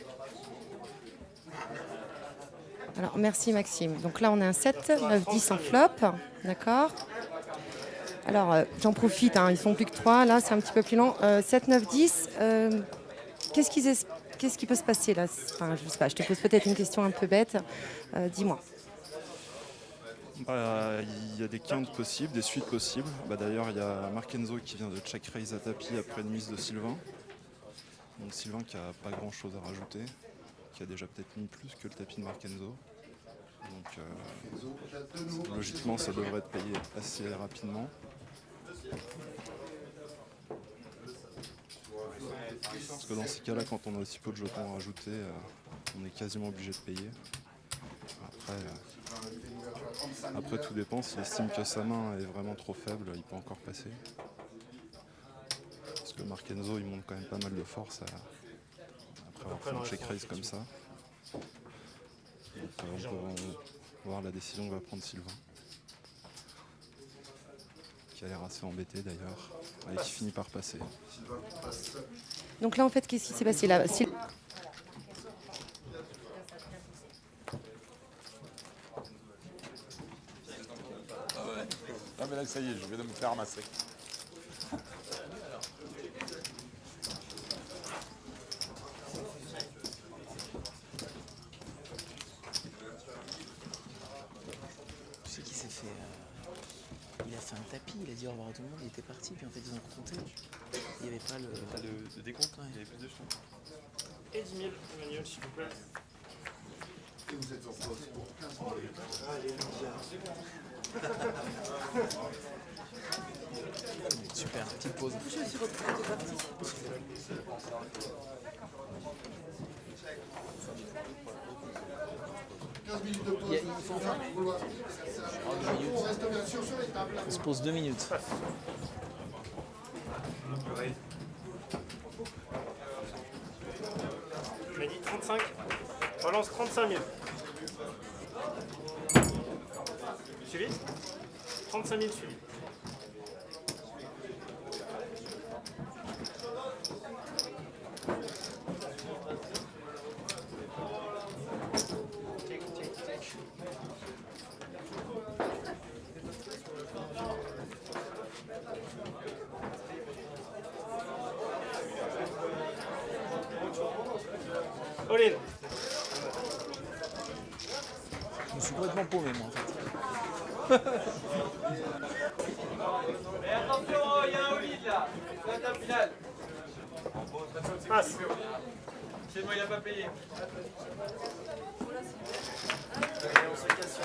Alors merci Maxime. Donc là on a un 7, 9, 10 en flop. D'accord. Alors j'en profite, hein, ils sont plus que 3, là c'est un petit peu plus lent. 7, 9, 10. Qu'est-ce qui peut se passer là? Enfin, je sais pas, je te pose peut-être une question un peu bête. Dis-moi. Il y a des quintes possibles, des suites possibles. D'ailleurs, il y a Markenzo qui vient de check raise à tapis après une mise de Sylvain. Donc Sylvain qui n'a pas grand-chose à rajouter, qui a déjà peut-être mis plus que le tapis de Markenzo. Donc logiquement, ça devrait être payé assez rapidement. Parce que dans ces cas-là, quand on a aussi peu de jetons à rajouter, on est quasiment obligé de payer. Après tout dépend, s'il estime que sa main est vraiment trop faible, il peut encore passer. Parce que Markenzo, il monte quand même pas mal de force après avoir fait un check raise comme ça. Donc, on peut voir la décision que va prendre Sylvain. Qui a l'air assez embêté d'ailleurs, et qui finit par passer. Donc là en fait, qu'est-ce qui s'est passé là? Ah mais là ça y est, je vais me faire ramasser. Je sais qu'il s'est fait... il a fait un tapis, il a dit au revoir à tout le monde, il était parti, puis en fait ils ont compté. Il n'y avait pas le décompte, ouais. Il y avait plus de jetons. Et 10 000, Emmanuel, s'il vous plaît. Et vous êtes en poste pour 15 000. Super, petite pause. Je suis retrouvée de partie. 15 minutes de pause. Il faut en faire. On reste bien sûr sur les tables. On se pose 2 minutes. Il m'a dit 35. Relance 35 000. Suivi 35 000 suivi. All-in. Je me suis complètement paumé moi en fait. Mais attention, il y a un all-in là. C'est la table finale. Passe. C'est moi, il n'a pas payé. On se casse sur